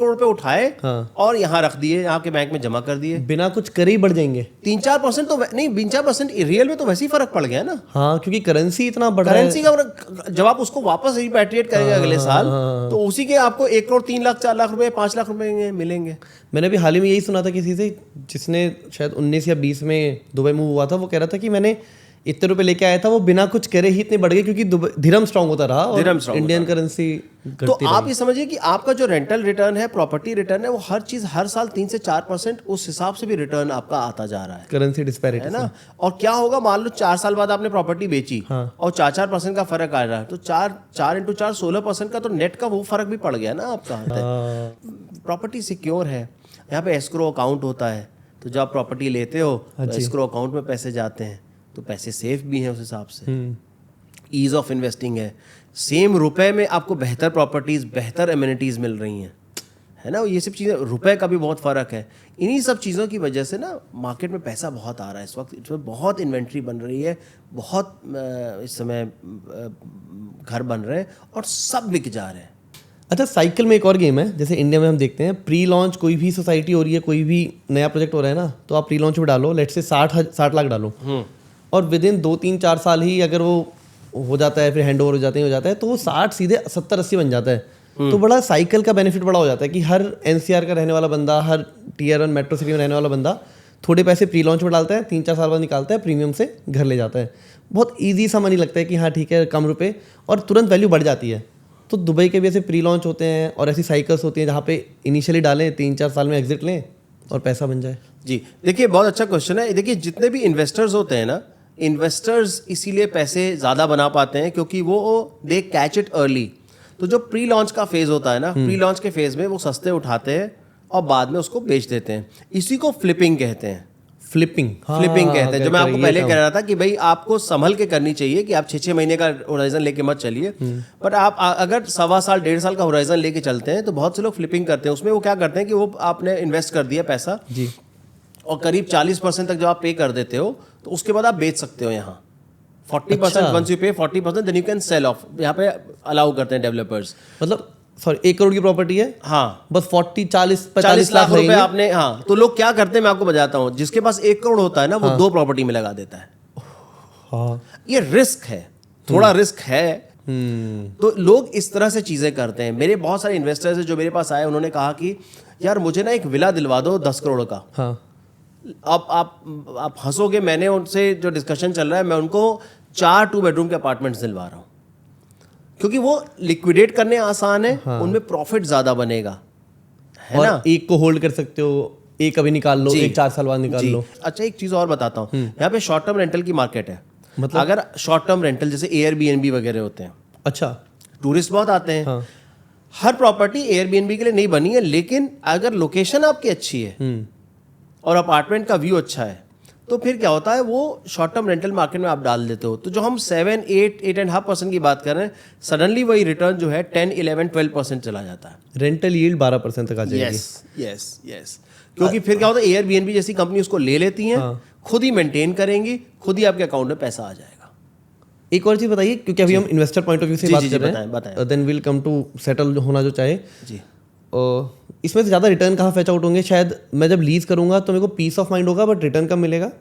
रुपए उठाए और यहाँ रख दिए, यहाँ के बैंक में जमा कर दिए, बिना कुछ करे ही बढ़ जाएंगे। 3-4% तो नहीं, 3-4% रियल में तो वैसे ही फर्क पड़ गया ना। हाँ, क्योंकि करेंसी इतना बढ़ा है। करेंसी का जब आप उसको वापस रिपैट्रिएट करेंगे अगले साल, तो उसी के आपको 1 करोड़ 3 लाख 4 लाख रुपए 5 लाख रुपए मिलेंगे। मैंने अभी हाल ही में यही सुना था किसी से, जिसने शायद 19 या 20 में दुबई मूव हुआ था। वो कह रहा था कि मैंने इतने रुपए लेके आया था, वो बिना कुछ करे ही इतने बढ़ गए, क्योंकि दिरहम स्ट्रांग होता रहा और इंडियन करेंसी घटती तो रही। आप ये समझिए कि आपका जो रेंटल रिटर्न है, प्रॉपर्टी रिटर्न है, वो हर चीज हर साल 3 से 4% उस हिसाब से भी रिटर्न आपका आता जा रहा है, करेंसी डिस्पैरिटी, है ना। और क्या होगा, मान लो 4 साल बाद आपने प्रॉपर्टी बेची, हाँ, और 4-4% का फर्क आ रहा है, तो 4 × 4 16% का तो नेट का वो फर्क भी पड़ गया ना आपका। प्रॉपर्टी सिक्योर है, यहाँ पे एस्क्रो अकाउंट होता है, तो जब आप प्रॉपर्टी लेते हो तो एस्क्रो अकाउंट में पैसे जाते हैं, तो पैसे सेफ भी हैं उस हिसाब से। ईज ऑफ इन्वेस्टिंग है, सेम रुपए में आपको बेहतर प्रॉपर्टीज, बेहतर एमिनिटीज मिल रही हैं, है ना। ये सब चीज़ें, रुपए का भी बहुत फ़र्क है। इन्हीं सब चीज़ों की वजह से ना मार्केट में पैसा बहुत आ रहा है इस वक्त। इसमें बहुत इन्वेंट्री बन रही है, बहुत इस समय घर बन रहे हैं और सब बिक जा रहे हैं। अच्छा, साइकिल में एक और गेम है, जैसे इंडिया में हम देखते हैं प्री लॉन्च, कोई भी सोसाइटी हो रही है, कोई भी नया प्रोजेक्ट हो रहा है ना, तो आप प्री लॉन्च में डालो, लेट से 60 लाख डालो, और विद इन 2-3-4 साल ही अगर वो हो जाता है, फिर हैंड ओवर हो जाता है, तो वो 60 सीधे 70-80 बन जाता है। तो बड़ा साइकिल का बेनिफिट बड़ा हो जाता है कि हर NCR का रहने वाला बंदा, हर Tier 1 मेट्रो सिटी में रहने वाला बंदा थोड़े पैसे प्री लॉन्च में डालता है, 3-4 साल बाद निकालता है, प्रीमियम से घर ले जाता है। बहुत ईजी सा मनी लगता है कि हाँ ठीक है, कम रुपए और तुरंत वैल्यू बढ़ जाती है। तो दुबई के भी ऐसे प्री लॉन्च होते हैं और ऐसी साइकिल्स होती हैं जहाँ पे इनिशियली डालें, 3-4 साल में एग्जिट लें और पैसा बन जाए। जी देखिए, बहुत अच्छा क्वेश्चन है। देखिए, जितने भी इन्वेस्टर्स होते हैं ना, इन्वेस्टर्स इसीलिए पैसे ज़्यादा बना पाते हैं क्योंकि वो दे कैच इट अर्ली। तो जो प्री लॉन्च का फेज़ होता है ना, प्री लॉन्च के फेज़ में वो सस्ते उठाते हैं और बाद में उसको बेच देते हैं। इसी को फ्लिपिंग कहते हैं। फ्लिपिंग कहते हैं। जो मैं आपको पहले कह रहा था कि भाई आपको संभल के करनी चाहिए कि आप 6-6 महीने का होराइजन लेके मत चलिए। बट आप अगर 1.25 साल 1.5 साल का होराइजन लेके चलते हैं तो बहुत से लोग फ्लिपिंग करते हैं। उसमें वो क्या करते हैं कि वो आपने इन्वेस्ट कर दिया पैसा जी, और करीब 40% तक जब आप पे कर देते हो तो उसके बाद आप बेच सकते हो। यहाँ 40% once you pay 40% then you can sell off. यहाँ पे अलाउ करते हैं डेवलपर्स। मतलब सॉरी 1 करोड़ की प्रॉपर्टी है, हाँ, बस 40-45 लाख रुपए आपने, हाँ। तो लोग क्या करते हैं मैं आपको बताता हूँ। जिसके पास 1 करोड़ होता है ना, वो 2 प्रॉपर्टी में लगा देता है। हाँ, ये रिस्क है, थोड़ा रिस्क है। तो लोग इस तरह से चीजें करते हैं। मेरे बहुत सारे इन्वेस्टर्स हैं जो मेरे पास आए, उन्होंने कहा कि यार मुझे ना एक विला दिलवा दो 10 करोड़ का। हाँ, अब आप हंसोगे, मैंने उनसे जो डिस्कशन चल रहा है, मैं उनको 4 2 बेडरूम के अपार्टमेंट्स दिलवा रहा हूँ क्योंकि वो लिक्विडेट करने आसान है। हाँ। उनमें प्रॉफिट ज्यादा बनेगा, है और ना। एक को होल्ड कर सकते हो, एक अभी निकाल लो, एक 4 साल बाद निकाल लो। अच्छा, एक चीज और बताता हूँ, यहाँ पे शॉर्ट टर्म रेंटल की मार्केट है। मतलब अगर शॉर्ट टर्म रेंटल जैसे एयरबीएनबी वगैरह होते हैं, अच्छा, टूरिस्ट बहुत आते हैं। हाँ। हर प्रॉपर्टी एयरबीएनबी के लिए नहीं बनी है, लेकिन अगर लोकेशन आपकी अच्छी है और अपार्टमेंट का व्यू अच्छा है तो फिर क्या होता है, वो शॉर्ट टर्म रेंटल मार्केट में आप डाल देते हो। तो जो हम 7-8.5% की बात कर रहे हैं, सडनली वही रिटर्न जो है 10-11-12% चला जाता है। रेंटल यील्ड 12% तक आ जाएगी। यस। क्योंकि फिर क्या होता है, एयरबीएनबी जैसी कंपनी उसको ले लेती हैं, खुद ही मेंटेन करेंगी, खुद ही आपके अकाउंट में पैसा आ जाएगा। एक और चीज बताइए, क्योंकि अभी हम इन्वेस्टर पॉइंट ऑफ व्यू से बात कर रहे हैं, then will come to settle होना जो चाहे जी। इसमें से ज़्यादा रिटर्न कहाँ फैच आउट होंगे? शायद मैं जब लीज करूँगा तो मेरे को पीस ऑफ माइंड होगा, बट रिटर्न कम मिलेगा,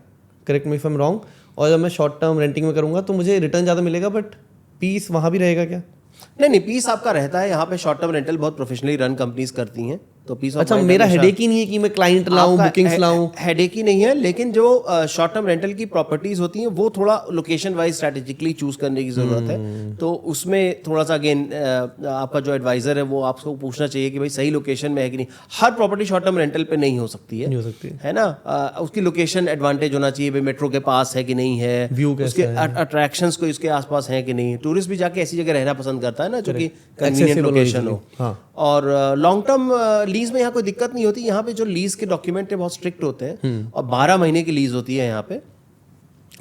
correct me if I am wrong. और जब मैं शॉर्ट टर्म रेंटिंग में करूँगा तो मुझे रिटर्न ज़्यादा मिलेगा, बट पीस वहाँ भी रहेगा क्या? नहीं, पीस आपका रहता है। यहाँ पे शॉर्ट टर्म रेंटल बहुत प्रोफेशनली रन कंपनीज करती हैं, तो पीस ऑफ अच्छा, मेरा हेडेक ही नहीं है कि मैं क्लाइंट लाऊं, बुकिंग्स लाऊं। हेडेक ही नहीं है, लेकिन जो शॉर्ट टर्म रेंटल की प्रॉपर्टीज होती हैं वो थोड़ा लोकेशन वाइज स्ट्रेटेजिकली चूज करने की जरूरत है। तो उसमें थोड़ा सा अगेन आपका जो एडवाइजर है वो आपको पूछना चाहिए कि भाई सही लोकेशन में है कि नहीं। हर प्रॉपर्टी शॉर्ट टर्म रेंटल पे नहीं हो सकती है ना। उसकी लोकेशन एडवांटेज होना चाहिए, भाई मेट्रो के पास है कि नहीं है, व्यू उसके अट्रैक्शंस को इसके आसपास है कि नहीं। टूरिस्ट भी जाके ऐसी जगह रहना पसंद करता है ना जो कि कन्वीनियंट लोकेशन हो। हाँ। और लॉन्ग टर्म लीज में यहाँ कोई दिक्कत नहीं होती। यहाँ पे जो लीज के डॉक्यूमेंट है बहुत स्ट्रिक्ट होते हैं और 12 महीने की लीज होती है यहाँ पे,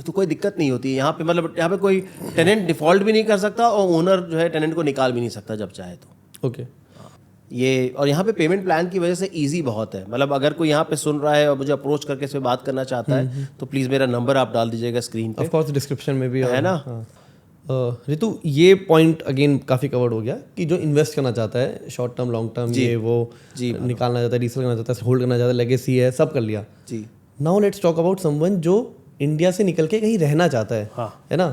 तो कोई दिक्कत नहीं होती है यहाँ पे। मतलब यहाँ पे कोई टेनेंट डिफॉल्ट भी नहीं कर सकता और ओनर जो है टेनेंट को निकाल भी नहीं सकता जब चाहे तो। ओके। ये और यहाँ पे पेमेंट प्लान की वजह से इजी बहुत है। मतलब अगर कोई यहाँ पे सुन रहा है और मुझे अप्रोच करके इसमें बात करना चाहता है तो प्लीज़ मेरा नंबर आप डाल दीजिएगा स्क्रीन पे, ऑफ कोर्स डिस्क्रिप्शन में भी है ना। रितु, ये पॉइंट अगेन काफ़ी कवर्ड हो गया कि जो इन्वेस्ट करना चाहता है शॉर्ट टर्म लॉन्ग टर्म, ये वो निकालना चाहता है, रीसेल करना चाहता है, होल्ड करना चाहता है, लेगेसी है, सब कर लिया जी। Now let's talk about someone जो इंडिया से निकल के कहीं रहना चाहता है। हाँ। है ना।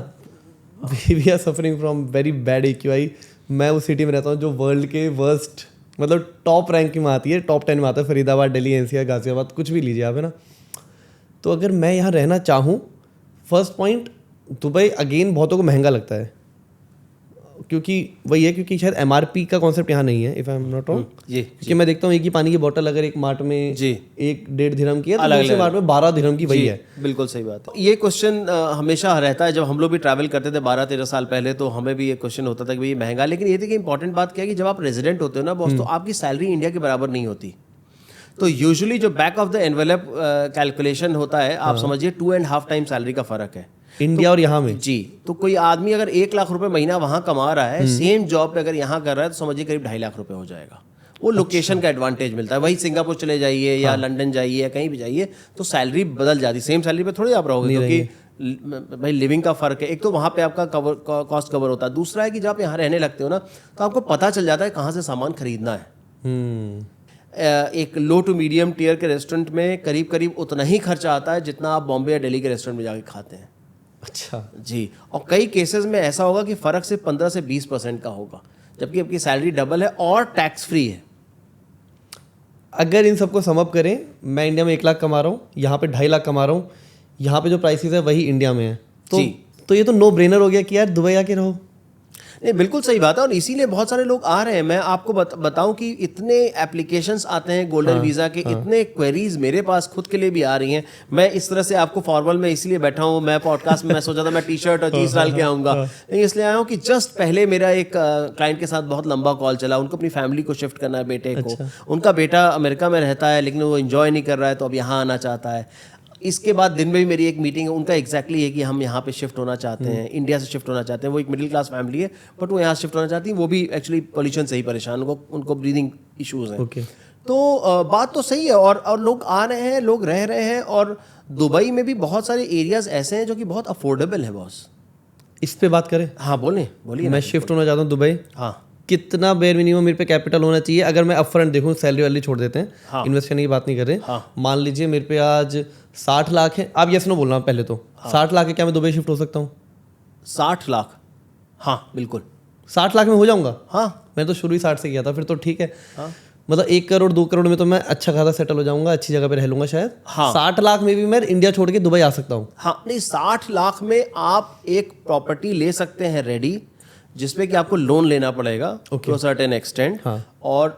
We are suffering from very bad AQI। मैं उस सिटी में रहता हूँ जो वर्ल्ड के वर्स्ट, मतलब टॉप रैंक में आती है, टॉप 10 में आता है, फरीदाबाद, दिल्ली, NCR, गाजियाबाद, कुछ भी लीजिए आप, है ना। तो अगर मैं यहाँ रहना चाहूँ, फर्स्ट पॉइंट, दुबई अगेन बहुतों को महंगा लगता है क्योंकि वही है, क्योंकि शायद MRP का कॉन्सेप्ट यहाँ नहीं है, if I am not wrong. क्योंकि मैं देखता हूँ एक ही पानी की बोतल अगर एक मार्ट में 1-1.5 दिरहम की है तो दूसरे मार्ट में 12 दिरहम की वही है। बिल्कुल सही बात है। ये क्वेश्चन हमेशा रहता है। जब हम लोग भी ट्रैवल करते थे 12-13 साल पहले, तो हमें भी ये क्वेश्चन होता था कि भाई ये महंगा। लेकिन ये थी कि इंपॉर्टेंट बात क्या है कि जब आप रेजिडेंट होते हो ना बॉस, तो आपकी सैलरी इंडिया के बराबर नहीं होती। तो यूजुअली जो back of the envelope calculation होता है, आप समझिए 2.5 टाइम सैलरी का फर्क है इंडिया और यहाँ में जी। तो कोई आदमी अगर 1 लाख रुपए महीना वहां कमा रहा है, सेम जॉब पे अगर यहाँ कर रहा है, तो समझिए करीब 2.5 लाख रुपए हो जाएगा। वो लोकेशन का एडवांटेज मिलता है। वही सिंगापुर चले जाइए या लंदन जाइए या कहीं भी जाइए तो सैलरी बदल जाती है। सेम सैलरी पे थोड़ी आप रहोगे, क्योंकि भाई लिविंग का फर्क है। एक तो वहाँ पे आपका कॉस्ट कवर होता है, दूसरा है कि जब आप यहाँ रहने लगते हो ना तो आपको पता चल जाता है कहाँ से सामान खरीदना है। एक लो टू मीडियम टियर के रेस्टोरेंट में करीब करीब उतना ही खर्चा आता है जितना आप बॉम्बे या दिल्ली के रेस्टोरेंट में जाके खाते हैं। अच्छा जी। और कई केसेस में ऐसा होगा कि फ़र्क सिर्फ 15 से 20% का होगा, जबकि आपकी सैलरी डबल है और टैक्स फ्री है। अगर इन सबको समअप करें, मैं इंडिया में 1 लाख कमा रहा हूँ, यहाँ पे 2.5 लाख कमा रहा हूँ, यहाँ पे जो प्राइसेस है वही इंडिया में है, तो ये तो नो ब्रेनर हो गया कि यार दुबई आके रहो। नहीं, बिल्कुल सही बात है, और इसीलिए बहुत सारे लोग आ रहे हैं। मैं आपको बताऊं कि इतने एप्लीकेशंस आते हैं गोल्डन वीज़ा के, इतने क्वेरीज मेरे पास खुद के लिए भी आ रही हैं। मैं इस तरह से आपको फॉर्मल में इसलिए बैठा हूं, मैं पॉडकास्ट में मैं सोचा था मैं टी शर्ट और जीन्स डाल के आऊँगा, लेकिन इसलिए आया हूँ कि जस्ट पहले मेरा एक क्लाइंट के साथ बहुत लंबा कॉल चला। उनको अपनी फैमिली को शिफ्ट करना है, बेटे को। उनका बेटा अमेरिका में रहता है लेकिन वो इन्जॉय नहीं कर रहा है, तो अब यहाँ आना चाहता है। इसके बाद दिन में भी मेरी एक मीटिंग है, उनका एग्जैक्टली है कि हम यहाँ पे शिफ्ट होना चाहते हैं, इंडिया से शिफ्ट होना चाहते हैं। वो एक मिडिल क्लास फैमिली है बट वो यहाँ शिफ्ट होना चाहती है। वो भी एक्चुअली पोल्यूशन से ही परेशान, उनको ब्रीदिंग इश्यूज हैं। तो बात तो सही है, और लोग आ रहे हैं, लोग रह रहे हैं। और दुबई में भी बहुत सारे एरियाज ऐसे हैं जो कि बहुत अफोर्डेबल है बॉस। इस पे बात करें? हाँ बोलिए। मैं शिफ्ट होना चाहता हूँ दुबई। हाँ, कितना बेयर मिनिमम मेरे पे कैपिटल होना चाहिए? अगर मैं अपफ्रंट देखूं, सैलरी वाली छोड़ देते हैं, इन्वेस्ट करने की बात नहीं कर रहे। मान लीजिए मेरे पे आज 60 लाख है, आप यस नो बोलना पहले तो। 60 लाख है, क्या मैं दुबई शिफ्ट हो सकता हूँ? 60 लाख? हाँ बिल्कुल। 60 लाख में हो जाऊंगा? हाँ, मैं तो शुरू ही 60 से किया था, फिर तो ठीक है। मतलब 1 करोड़ 2 करोड़ में तो मैं अच्छा खासा सेटल हो जाऊंगा, अच्छी जगह पे रह लूंगा शायद। 60 लाख में भी मैं इंडिया छोड़ के दुबई आ सकता हूँ? हाँ, नहीं, 60 लाख में आप एक प्रॉपर्टी ले सकते हैं रेडी, जिसपे कि आपको लोन लेना पड़ेगा टू सर्टेन एक्सटेंट। और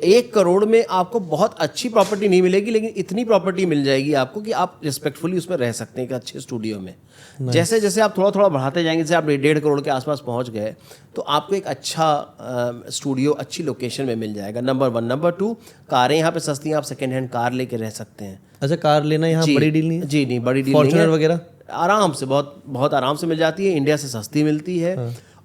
1 करोड़ में आपको बहुत अच्छी प्रॉपर्टी नहीं मिलेगी, लेकिन इतनी प्रॉपर्टी मिल जाएगी आपको कि आप रिस्पेक्टफुली उसमें रह सकते हैं एक अच्छे स्टूडियो में। जैसे जैसे आप थोड़ा थोड़ा बढ़ाते जाएंगे, जैसे आप 1.5 करोड़ के आसपास पहुंच गए, तो आपको एक अच्छा स्टूडियो अच्छी लोकेशन में मिल जाएगा। नंबर 1। नंबर 2, कारें यहाँ पे सस्ती हैं, आप सेकेंड हैंड कार लेके रह सकते हैं। अच्छा, कार लेना यहाँ बड़ी डील नहीं है? जी नहीं, बड़ी डील नहीं है। फॉर्च्यूनर वगैरह आराम से, बहुत बहुत आराम से मिल जाती है, इंडिया से सस्ती मिलती है।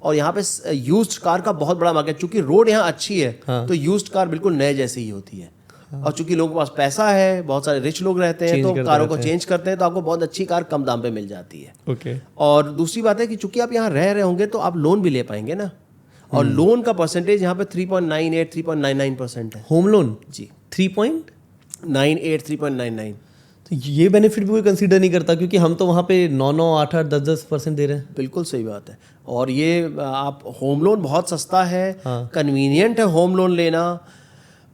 और यहाँ पे यूज्ड कार का बहुत बड़ा मार्केट, चूंकि रोड यहाँ अच्छी है तो यूज्ड कार बिल्कुल नए जैसी ही होती है। और चूंकि लोगों के पास पैसा है, बहुत सारे रिच लोग रहते हैं, तो कारों को चेंज करते हैं, तो आपको बहुत अच्छी कार कम दाम पे मिल जाती है। और दूसरी बात है कि चूंकि आप यहाँ रह रहे होंगे तो आप लोन भी ले पाएंगे ना। और लोन का परसेंटेज यहाँ पे 3.98 3.99% है। Home loan? जी, 3.98 3.99। तो ये बेनिफिट भी कोई कंसीडर नहीं करता, क्योंकि हम तो वहाँ पे 9, 8, 10% दे रहे हैं। बिल्कुल सही बात है। और ये आप होम लोन बहुत सस्ता है, कन्वीनियंट है होम लोन लेना।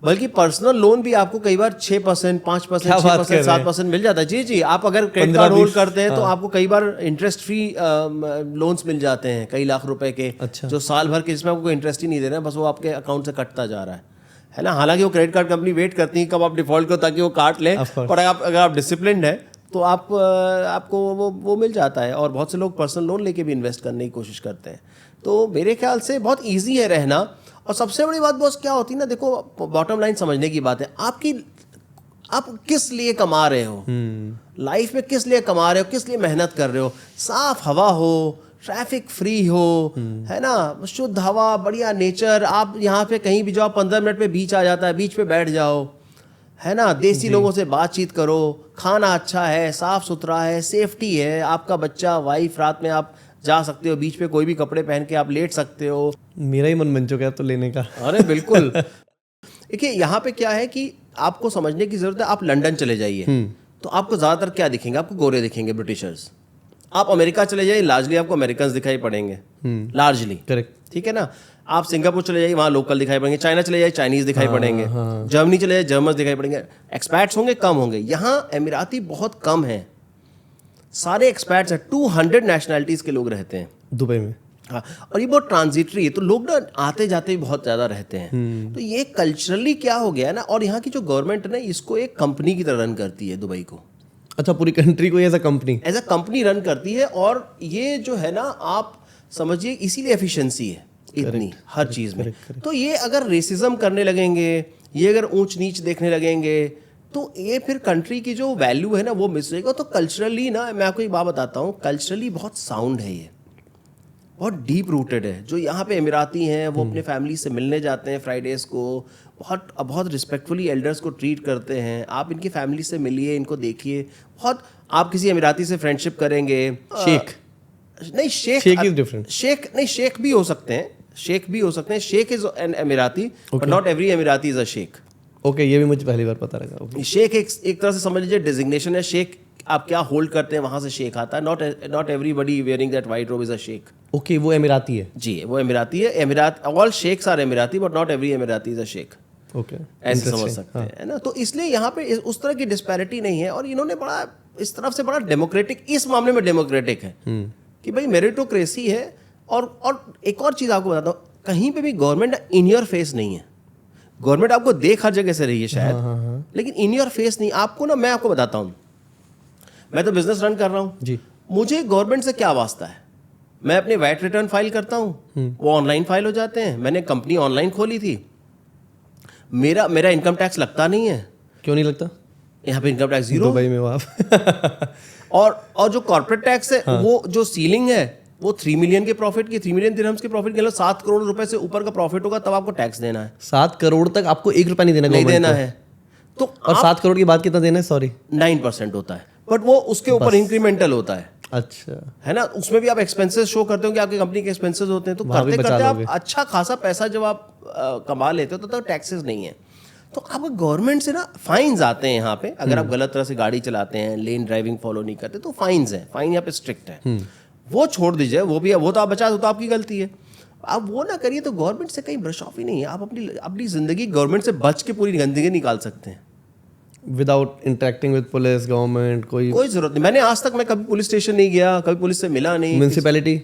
बल्कि पर्सनल लोन भी आपको कई बार 6%, 5%, 6%, 7% मिल जाता है। जी, आप अगर क्रेडिट कार्ड होल्ड करते हैं तो आपको कई बार इंटरेस्ट फ्री लोन्स मिल जाते हैं, कई लाख रुपए के। जो साल भर के, जिसमें आपको कोई इंटरेस्ट ही नहीं दे रहे हैं, बस वो आपके अकाउंट से कटता जा रहा है ना। हालांकि वो क्रेडिट कार्ड कंपनी वेट करती है कब आप डिफॉल्ट करो ताकि वो काट लें, पर अगर आप डिसिप्लिन्ड है तो आपको वो मिल जाता है। और बहुत से लोग पर्सनल लोन लेके भी इन्वेस्ट करने की कोशिश करते हैं। तो मेरे ख्याल से बहुत ईजी है रहना। और सबसे बड़ी बात बॉस क्या होती है ना, देखो, बॉटम लाइन समझने की बात है, आप किस लिए कमा रहे हो, लाइफ में किस लिए कमा रहे हो, किस लिए मेहनत कर रहे हो। साफ हवा हो, ट्रैफिक फ्री हो, है ना, शुद्ध हवा, बढ़िया नेचर। आप यहाँ पे कहीं भी जाओ, 15 मिनट में बीच आ जाता है, बीच पे बैठ जाओ, है ना, देसी लोगों से बातचीत करो, खाना अच्छा है, साफ सुथरा है, सेफ्टी है, आपका बच्चा, वाइफ, रात में आप जा सकते हो बीच पे, कोई भी कपड़े पहन के आप लेट सकते हो। मेरा ही मन बन चुका है तो लेने का। अरे बिल्कुल। देखिए यहाँ पे क्या है कि आपको समझने की जरूरत है। आप लंदन चले जाइए तो आपको ज्यादातर क्या दिखेंगे? आपको गोरे दिखेंगे, ब्रिटिशर्स। आप अमेरिका चले जाइए, लार्जली आपको अमेरिकन दिखाई पड़ेंगे, लार्जली। करेक्ट, ठीक है ना। आप सिंगापुर चले जाइए, वहाँ लोकल दिखाई पड़ेंगे। चाइना चले जाइए, चाइनीज दिखाई पड़ेंगे। जर्मनी चले जाइए, जर्मन दिखाई पड़ेंगे। एक्सपैट्स होंगे, कम होंगे। यहाँ एमिराती बहुत कम है, सारे एक्सपैट्स हैं। 200 नेशनैलिटीज के लोग रहते हैं दुबई में। हाँ, और ये बहुत ट्रांजिटरी है, तो लोग ना आते जाते भी बहुत ज़्यादा रहते हैं। तो ये कल्चरली क्या हो गया है ना, और यहाँ की जो गवर्नमेंट है ना, इसको एक कंपनी की तरह रन करती है दुबई को। अच्छा, पूरी कंट्री को एज अ कंपनी रन करती है। और ये जो है ना, आप समझिए, इसीलिए एफिशिएंसी है इतनी हर चीज़ में। तो ये अगर रेसिज्म करने लगेंगे, ये अगर ऊंच नीच देखने लगेंगे, तो ये फिर कंट्री की जो वैल्यू है ना वो मिस होएगा। तो कल्चरली ना, मैं आपको एक बात बताता हूँ, कल्चरली बहुत साउंड है, ये बहुत डीप रूटेड है। जो यहाँ पे अमीराती हैं वो अपने फैमिली से मिलने जाते हैं फ्राइडेज़ को, बहुत रिस्पेक्टफुली एल्डर्स को ट्रीट करते हैं। आप इनकी फैमिली से मिलिए, इनको देखिए। बहुत, आप किसी अमीराती से फ्रेंडशिप करेंगे, शेख इज डिफरेंट। शेख भी हो सकते हैं, sheikh is an Emirati, but not every Emirati is a sheikh. Okay, ये भी मुझे पहली बार पता लगा। शेख एक तरह से समझ लीजिए डिजिग्नेशन है। शेख आप क्या होल्ड करते हैं, वहां से शेख आता है। Not everybody wearing that white robe is a sheikh. Okay, वो अमीराती है। जी, वो अमीराती है। All sheikhs are Emirati, but not every Emirati is a sheikh. Okay, ऐसे समझ सकते हैं, है ना। तो इसलिए यहाँ पे उस तरह की डिस्पैरिटी नहीं है, और इन्होंने बड़ा इस तरफ से बड़ा डेमोक्रेटिक, इस मामले में डेमोक्रेटिक है कि भाई मेरिटोक्रेसी है। और एक और चीज़ आपको बताता हूँ, कहीं पे भी गवर्नमेंट इन योर फेस नहीं है। गवर्नमेंट आपको देख हर जगह से रही है शायद, लेकिन इन योर फेस नहीं। आपको ना, मैं आपको बताता हूँ, मैं तो बिजनेस रन कर रहा हूँ जी, मुझे गवर्नमेंट से क्या वास्ता है। मैं अपने वैट रिटर्न फाइल करता हूँ, वो ऑनलाइन फाइल हो जाते हैं। मैंने कंपनी ऑनलाइन खोली थी, मेरा इनकम टैक्स लगता नहीं है। क्यों नहीं लगता? यहाँ पे इनकम टैक्स जीरो। दुबई में हो आप। और जो कॉर्पोरेट टैक्स है, वो जो सीलिंग है वो 3 मिलियन के प्रॉफिट की, 3 मिलियन दिरहम्स के प्रॉफिट के, 7 करोड़ रुपए से ऊपर का प्रॉफिट होगा तब आपको टैक्स देना है। 7 करोड़ तक आपको 1 रुपया नहीं देना, नहीं government देना को। है। तो और 7 करोड़ के बाद कितना देना है? सॉरी, 9% होता है, बट वो उसके ऊपर इंक्रीमेंटल होता है, अच्छा, है ना। उसमें भी आप एक्सपेंसेस शो करते हो कि आपकी कंपनी के एक्सपेंसेस होते हैं, तो वहाँ भी करते बचा करते आप लोगे। अच्छा खासा पैसा जब आप कमा लेते हो तो टैक्सेस नहीं है। तो अब गवर्नमेंट से ना फाइन्स आते हैं यहाँ पे, अगर आप गलत तरह से गाड़ी चलाते हैं, लेन ड्राइविंग फॉलो नहीं करते, तो फाइन्स हैं। फाइन यहाँ पे स्ट्रिक्ट है, वो छोड़ दीजिए, वो तो आप बचा दो, तो आपकी गलती है। आप वो ना करिए तो गवर्नमेंट से कहीं ब्रश ऑफ ही नहीं है। आप अपनी जिंदगी गवर्नमेंट से बच के पूरी गंदगी निकाल सकते हैं without interacting with police, government, कोई जरूरत नहीं। मैंने आज तक मैं कभी पुलिस स्टेशन नहीं गया, कभी पुलिस से मिला नहीं। म्यूनसिपैलिटी,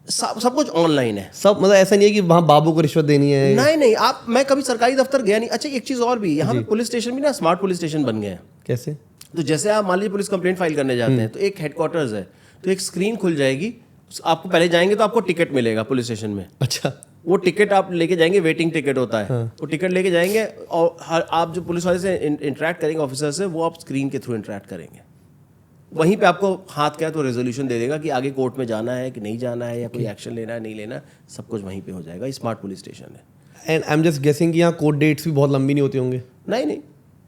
सब कुछ ऑनलाइन है। सब, मतलब ऐसा नहीं है कि वहाँ बाबू को रिश्वत देनी है। नहीं, मैं कभी सरकारी दफ्तर गया नहीं। अच्छा, एक चीज और भी, यहाँ पे पुलिस स्टेशन भी ना स्मार्ट पुलिस स्टेशन बन गए हैं। कैसे? तो जैसे आप मान लीजिए पुलिस कंप्लेंट फाइल करने जाते हैं, तो एक हेडक्वार्टर्स है, तो एक स्क्रीन खुल जाएगी, आपको पहले जाएंगे तो आपको टिकट मिलेगा पुलिस स्टेशन में। अच्छा, वो टिकट आप लेके जाएंगे, वेटिंग टिकट होता है, वो टिकट लेके जाएंगे, और आप जो पुलिस वाले से इंटरेक्ट करेंगे, ऑफिसर से, वो आप स्क्रीन के थ्रू इंटरेक्ट करेंगे। वहीं पे आपको हाथ क्या है तो रेजोल्यूशन दे देगा कि आगे कोर्ट में जाना है कि नहीं जाना है, या कोई एक्शन लेना है नहीं लेना, सब कुछ वहीं पे हो जाएगा। स्मार्ट पुलिस स्टेशन है। And I am just guessing कि यहाँ कोर्ट डेट्स भी बहुत लंबी नहीं होती होंगे। नहीं,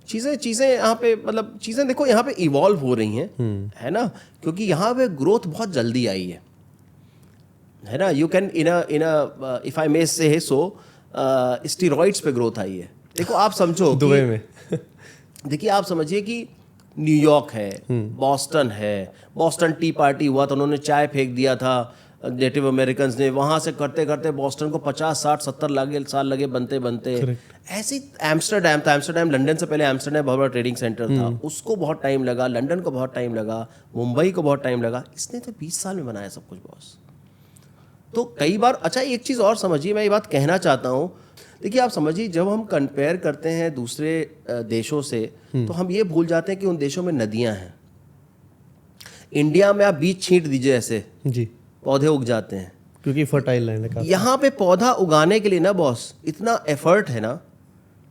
चीज़ें यहाँ पे, मतलब चीज़ें देखो यहाँ पे इवॉल्व हो रही हैं, है ना, क्योंकि यहाँ पे ग्रोथ बहुत जल्दी आई है ना। You can in if I may say so, steroids पे ग्रोथ आई है। देखो आप समझो दुबई में देखिए आप समझिए कि न्यूयॉर्क है, बॉस्टन है, बॉस्टन टी पार्टी हुआ तो उन्होंने चाय फेंक दिया था नेटिव अमेरिकन ने, वहाँ से करते करते बॉस्टन को 50, 60, 70 साल लगे बनते बनते। ऐसे एम्स्टरडैम था, एम्स्टरडैम लंदन से पहले एम्स्टरडैम बहुत बड़ा ट्रेडिंग सेंटर था, उसको बहुत टाइम लगा, लंदन को बहुत टाइम लगा, मुंबई को बहुत टाइम लगा। इसने तो 20 साल में बनाया सब कुछ बॉस। तो कई बार, अच्छा एक चीज़ और समझिए, मैं ये बात कहना चाहता हूँ, देखिए आप समझिए, जब हम कंपेयर करते हैं दूसरे देशों से, तो हम ये भूल जाते हैं कि उन देशों में नदियाँ हैं। इंडिया में आप बीज छींट दीजिए ऐसे जी, पौधे उग जाते हैं, क्योंकि फर्टाइल लैंड है। यहाँ पे पौधा उगाने के लिए ना बॉस इतना एफर्ट है ना,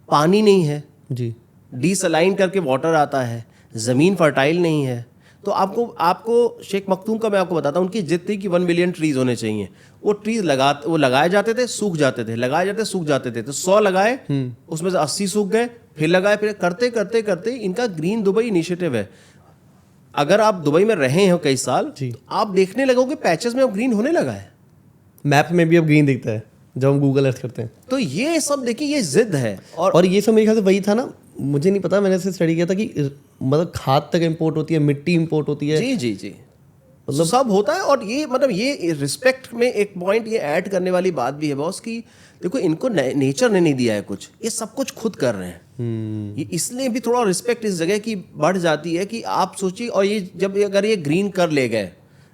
पानी नहीं है जी, डीसलाइन करके वाटर आता है, ज़मीन फर्टाइल नहीं है। तो आपको शेख मखदूम का मैं आपको बताता हूँ, उनकी जिद थी कि 1 मिलियन ट्रीज होने चाहिए। वो ट्रीज वो लगाए जाते थे, सूख जाते थे, लगाए जाते सूख जाते थे। तो 100 लगाए, उसमें से 80 सूख गए, फिर लगाए, फिर करते करते करते इनका ग्रीन दुबई इनिशिएटिव है। अगर आप दुबई में रहे हो कई साल, तो आप देखने लगोगे पैचेस में अब ग्रीन होने लगा है। मैप में भी अब ग्रीन दिखता है जब हम गूगल अर्थ करते हैं। तो ये सब देखिए, ये जिद है। और ये सब मेरे ख्याल से वही था ना, मुझे नहीं पता, मैंने ऐसे स्टडी किया था कि मतलब खाद तक इंपोर्ट होती है, मिट्टी इंपोर्ट होती है। जी मतलब सब होता है। और ये मतलब ये रिस्पेक्ट में एक पॉइंट ये ऐड करने वाली बात भी है बॉस कि देखो, इनको नेचर ने नहीं दिया है कुछ, ये सब कुछ खुद कर रहे हैं। ये इसलिए भी थोड़ा रिस्पेक्ट इस जगह की बढ़ जाती है कि आप सोचिए, और ये जब अगर ये ग्रीन कर ले गए,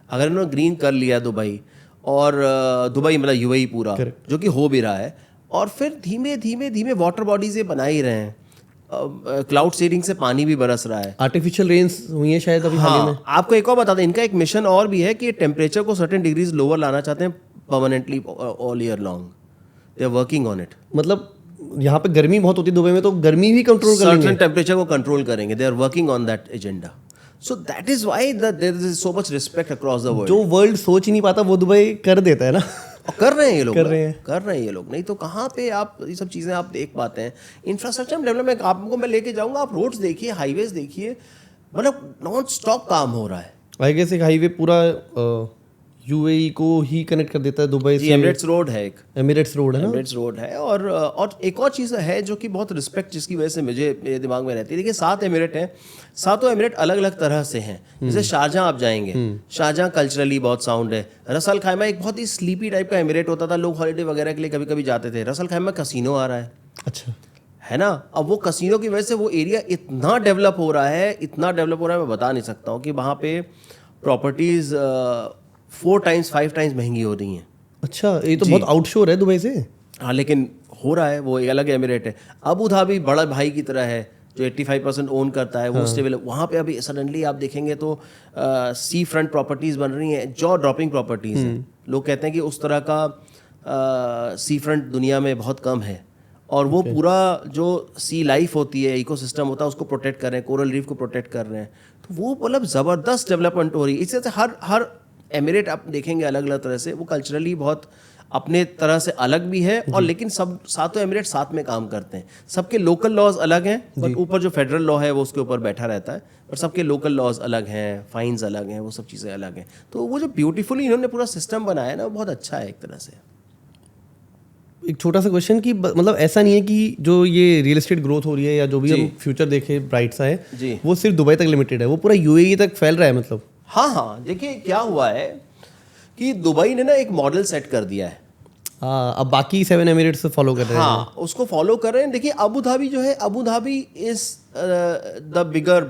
अगर इन्होंने ग्रीन कर लिया दुबई, और दुबई मतलब यूएई पूरा, जो कि हो भी रहा है, और फिर धीमे धीमे धीमे वाटर बॉडीज ये बना ही रहे हैं, क्लाउड सीडिंग से पानी भी बरस रहा है, आर्टिफिशियल रेन्स हुई है शायद अभी हाल ही में। आपको एक और बता दें, इनका एक मिशन और भी है कि टेम्परेचर को सर्टेन डिग्रीज लोअर लाना चाहते हैं permanently all year long. They are working on it. मतलब यहाँ पे गर्मी बहुत होती है दुबई में, तो गर्मी भी कंट्रोल करेंगे, सर्टेन टेम्परेचर को कंट्रोल करेंगे। They are working on that agenda. So that is why there is so much respect across the world. जो वर्ल्ड सोच ही नहीं पाता वो दुबई कर देता है ना। कर रहे हैं ये लोग, कर रहे हैं ये लोग। नहीं तो कहाँ पे आप ये सब चीज़ें आप देख पाते हैं। इंफ्रास्ट्रक्चर डेवलपमेंट आपको मैं लेके जाऊंगा, आप रोड्स देखिए, हाईवेज देखिए, मतलब नॉन स्टॉप काम हो रहा है। आई गेस एक हाईवे पूरा यूएई को ही कनेक्ट कर देता है दुबई से। एमिरेट्स रोड है, एक एमिरेट्स रोड है ना, एमिरेट्स रोड है। और एक और चीज़ है जो कि बहुत रिस्पेक्ट जिसकी वजह से मुझे मेरे दिमाग में रहती है। देखिए 7 एमिरेट हैं, 7 एमिरेट अलग अलग तरह से हैं। जैसे शारजाह आप जाएंगे, शारजाह कल्चरली बहुत साउंड है। रस अल खैमा एक बहुत ही स्लीपी टाइप का एमिरेट होता था, लोग हॉलीडे वगैरह के लिए कभी कभी जाते थे। रस अल खैमा कसिनो आ रहा है, अच्छा, है ना। अब वो कसिनो की वजह से वो एरिया इतना डेवलप हो रहा है, इतना डेवलप हो रहा है, मैं बता नहीं सकता हूँ कि वहाँ पे प्रॉपर्टीज 4 टाइम्स 5 टाइम्स महंगी हो रही हैं। अच्छा, ये तो बहुत आउटशोर है दुबई से। हाँ, लेकिन हो रहा है, वो एक अलग एमिरेट है। अबू धाबी बड़ा भाई की तरह है जो 85% ओन करता है, वो स्टेबल है। वहाँ पे अभी सडनली आप देखेंगे तो सी फ्रंट प्रॉपर्टीज बन रही हैं, जॉ ड्रॉपिंग प्रॉपर्टीज हैं। लोग कहते हैं कि उस तरह का सी फ्रंट दुनिया में बहुत कम है, और वो पूरा जो सी लाइफ होती है, इकोसिस्टम होता है, उसको प्रोटेक्ट कर रहे हैं, कोरल रीफ को प्रोटेक्ट कर रहे हैं। तो वो मतलब ज़बरदस्त डेवलपमेंट हो रही है। इस तरह से हर एमिरेट आप देखेंगे अलग अलग तरह से, वो कल्चरली बहुत अपने तरह से अलग भी है, और लेकिन सब सातों एमिरेट साथ में काम करते हैं। सबके लोकल लॉज अलग हैं, बट ऊपर जो फेडरल लॉ है वो उसके ऊपर बैठा रहता है, पर सबके लोकल लॉज अलग हैं, फाइन्स अलग हैं, वो सब चीज़ें अलग हैं। तो वो जो ब्यूटीफुली इन्होंने पूरा सिस्टम बनाया है ना, वो बहुत अच्छा है एक तरह से। एक छोटा सा क्वेश्चन कि मतलब ऐसा नहीं है कि जो ये रियल एस्टेट ग्रोथ हो रही है या जो भी हम फ्यूचर देखे ब्राइट सा है जी, वो सिर्फ दुबई तक लिमिटेड है, वो पूरा यूएई तक फैल रहा है मतलब? हाँ, देखिए क्या हुआ है कि दुबई ने ना एक मॉडल सेट कर दिया है। अब बाकी 7 एमिरेट्स फॉलो कर रहे हैं। हाँ, उसको फॉलो कर रहे हैं। देखिए अबू धाबी जो है, Abu Dhabi is the bigger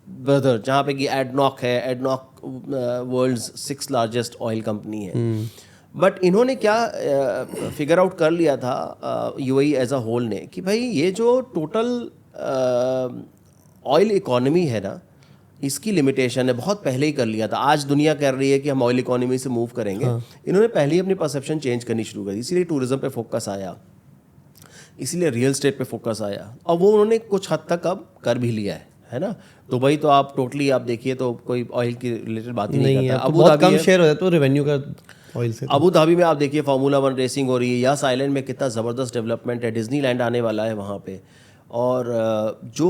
brother, जहाँ पे कि एडनॉक है। ADNOC world's 6th largest oil company है। बट इन्होंने क्या फिगर आउट कर लिया था यूएई एज अ होल ने, कि भाई ये जो टोटल ऑयल इकोनॉमी है ना, इसकी लिमिटेशन है, बहुत पहले ही कर लिया था। आज दुनिया कर रही है कि हम ऑयल इकोनॉमी से मूव करेंगे। इन्होंने पहले ही अपनी परसेप्शन चेंज करनी शुरू कर दी, इसीलिए टूरिज्म पे फोकस आया, इसीलिए रियल एस्टेट पे फोकस आया, और वो उन्होंने कुछ हद तक अब कर भी लिया है ना। दुबई तो आप टोटली आप देखिए तो कोई ऑयल की रिलेटेड बात ही नहीं करता। अबू धाबी कम शेयर हो जाता है रेवेन्यू का ऑयल से। अबू धाबी में आप देखिए फार्मूला 1 रेसिंग हो रही है, यास आइलैंड में कितना ज़बरदस्त डेवलपमेंट है, डिज्नीलैंड आने वाला है वहाँ पे, और जो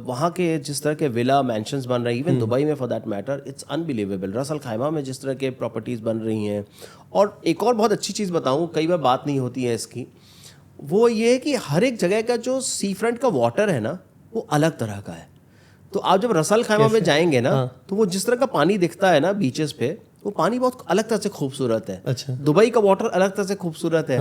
वहाँ के जिस तरह के विला मैंशंस बन रहे हैं, इवन दुबई में for that matter, it's unbelievable. रस अल खैमा में जिस तरह के प्रॉपर्टीज़ बन रही हैं। और एक और बहुत अच्छी चीज़ बताऊँ, कई बार बात नहीं होती है इसकी, वो ये है कि हर एक जगह का जो सी फ्रंट का वाटर है ना, वो अलग तरह का है। तो आप जब रस अल खैमा में जाएंगे ना, तो वो जिस तरह का पानी दिखता है ना बीचेस पे, वो पानी बहुत अलग तरह से खूबसूरत है। अच्छा। दुबई का वाटर अलग तरह से खूबसूरत है।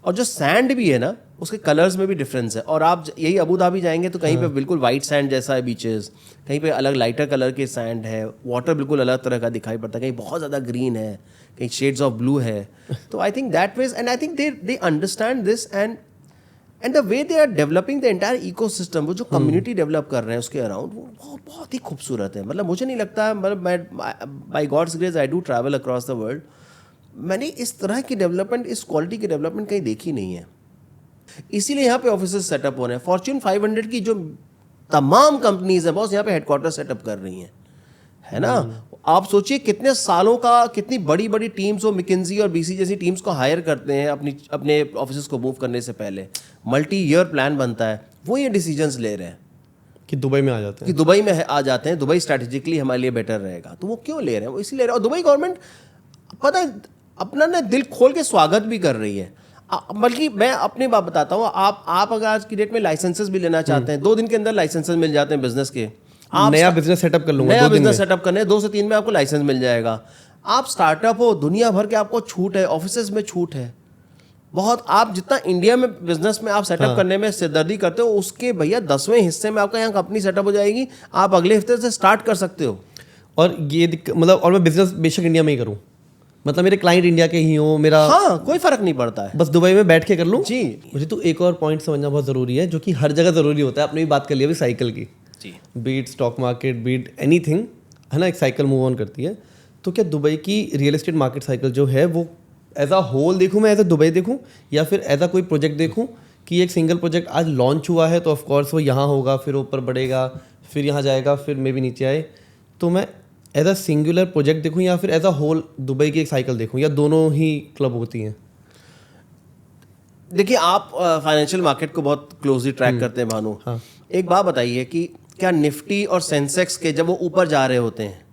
और जो सैंड भी है ना, उसके कलर्स में भी डिफरेंस है। और आप यही अबू धाबी जाएंगे तो कहीं पे बिल्कुल वाइट सैंड जैसा है बीचेस, कहीं पे अलग लाइटर कलर के सैंड है, वाटर बिल्कुल अलग तरह का दिखाई पड़ता है, कहीं बहुत ज़्यादा ग्रीन है, कहीं शेड्स ऑफ ब्लू है। तो I think that ways, and I think they understand this, and the way they are developing the entire ecosystem, वो जो कम्युनिटी डेवलप कर रहे हैं उसके अराउंड, वो बहुत ही खूबसूरत है। मतलब मुझे नहीं लगता, मतलब मैं by God's grace I do travel across the world, मैंने इस तरह की डेवलपमेंट, इस क्वालिटी की डेवलपमेंट कहीं देखी नहीं है। इसीलिए यहाँ पे ऑफिसेस सेटअप हो रहे हैं। फॉर्च्यून 500 की जो तमाम कंपनीज है बॉस, यहाँ पे हेडक्वार्टर सेटअप कर रही हैं, है ना। आप सोचिए कितने सालों का, कितनी बड़ी बड़ी टीम्स हो, मैकिन्जी और बीसी जैसी टीम्स को हायर करते हैं अपने ऑफिसेस को मूव करने से पहले। मल्टी ईयर प्लान बनता है, वो ये डिसीजंस ले रहे हैं कि दुबई में आ जाते हैं, कि दुबई में आ जाते हैं, दुबई स्ट्रैटेजिकली हमारे लिए बेटर रहेगा। तो वो क्यों ले रहे हैं? वो इसलिए ले रहे हैं। और दुबई गवर्नमेंट पता है अपना ना दिल खोल के स्वागत भी कर रही है। बल्कि मैं अपनी बात बताता हूँ, आप अगर आज की डेट में लाइसेंसेस भी लेना चाहते हैं, 2 दिन के अंदर लाइसेंसेस मिल जाते हैं बिजनेस के। आप नया बिजनेस सेटअप कर लूंगा, नया बिजनेस सेटअप करने 2 से 3 में आपको लाइसेंस मिल जाएगा। आप स्टार्टअप हो, दुनिया भर के आपको छूट है, ऑफिसेज में छूट है बहुत। आप जितना इंडिया में बिजनेस में आप सेटअप करने में सिरदर्दी करते हो, उसके भैया 10वें हिस्से में आपका यहाँ कंपनी सेटअप हो जाएगी। आप अगले हफ्ते से स्टार्ट कर सकते हो। और ये मतलब, और मैं बिजनेस बेशक इंडिया में ही करूँ, मतलब मेरे क्लाइंट इंडिया के ही हो, मेरा हाँ कोई फर्क नहीं पड़ता है, बस दुबई में बैठ के कर लूँ जी। मुझे तो एक और पॉइंट समझना बहुत ज़रूरी है, जो कि हर जगह ज़रूरी होता है। आपने भी बात कर लिया अभी साइकिल की जी, beat stock market, beat anything, है ना, एक साइकिल मूव ऑन करती है। तो क्या दुबई की रियल एस्टेट मार्केट साइकिल जो है वो एज अ होल देखूँ मैं, एज अ दुबई देखूँ, या फिर एज अ कोई प्रोजेक्ट देखूँ कि एक सिंगल प्रोजेक्ट आज लॉन्च हुआ है तो ऑफकोर्स वो यहाँ होगा, फिर ऊपर बढ़ेगा, फिर यहाँ जाएगा, फिर मे भी नीचे आए, तो मैं एज अ सिंगुलर प्रोजेक्ट देखूँ या फिर एज अ होल दुबई की एक साइकिल देखूँ, या दोनों ही क्लब होती हैं? देखिए आप फाइनेंशियल मार्केट को बहुत क्लोजली ट्रैक करते हैं भानु। हाँ। एक बात बताइए कि क्या निफ्टी और सेंसेक्स के जब वो ऊपर जा रहे होते हैं,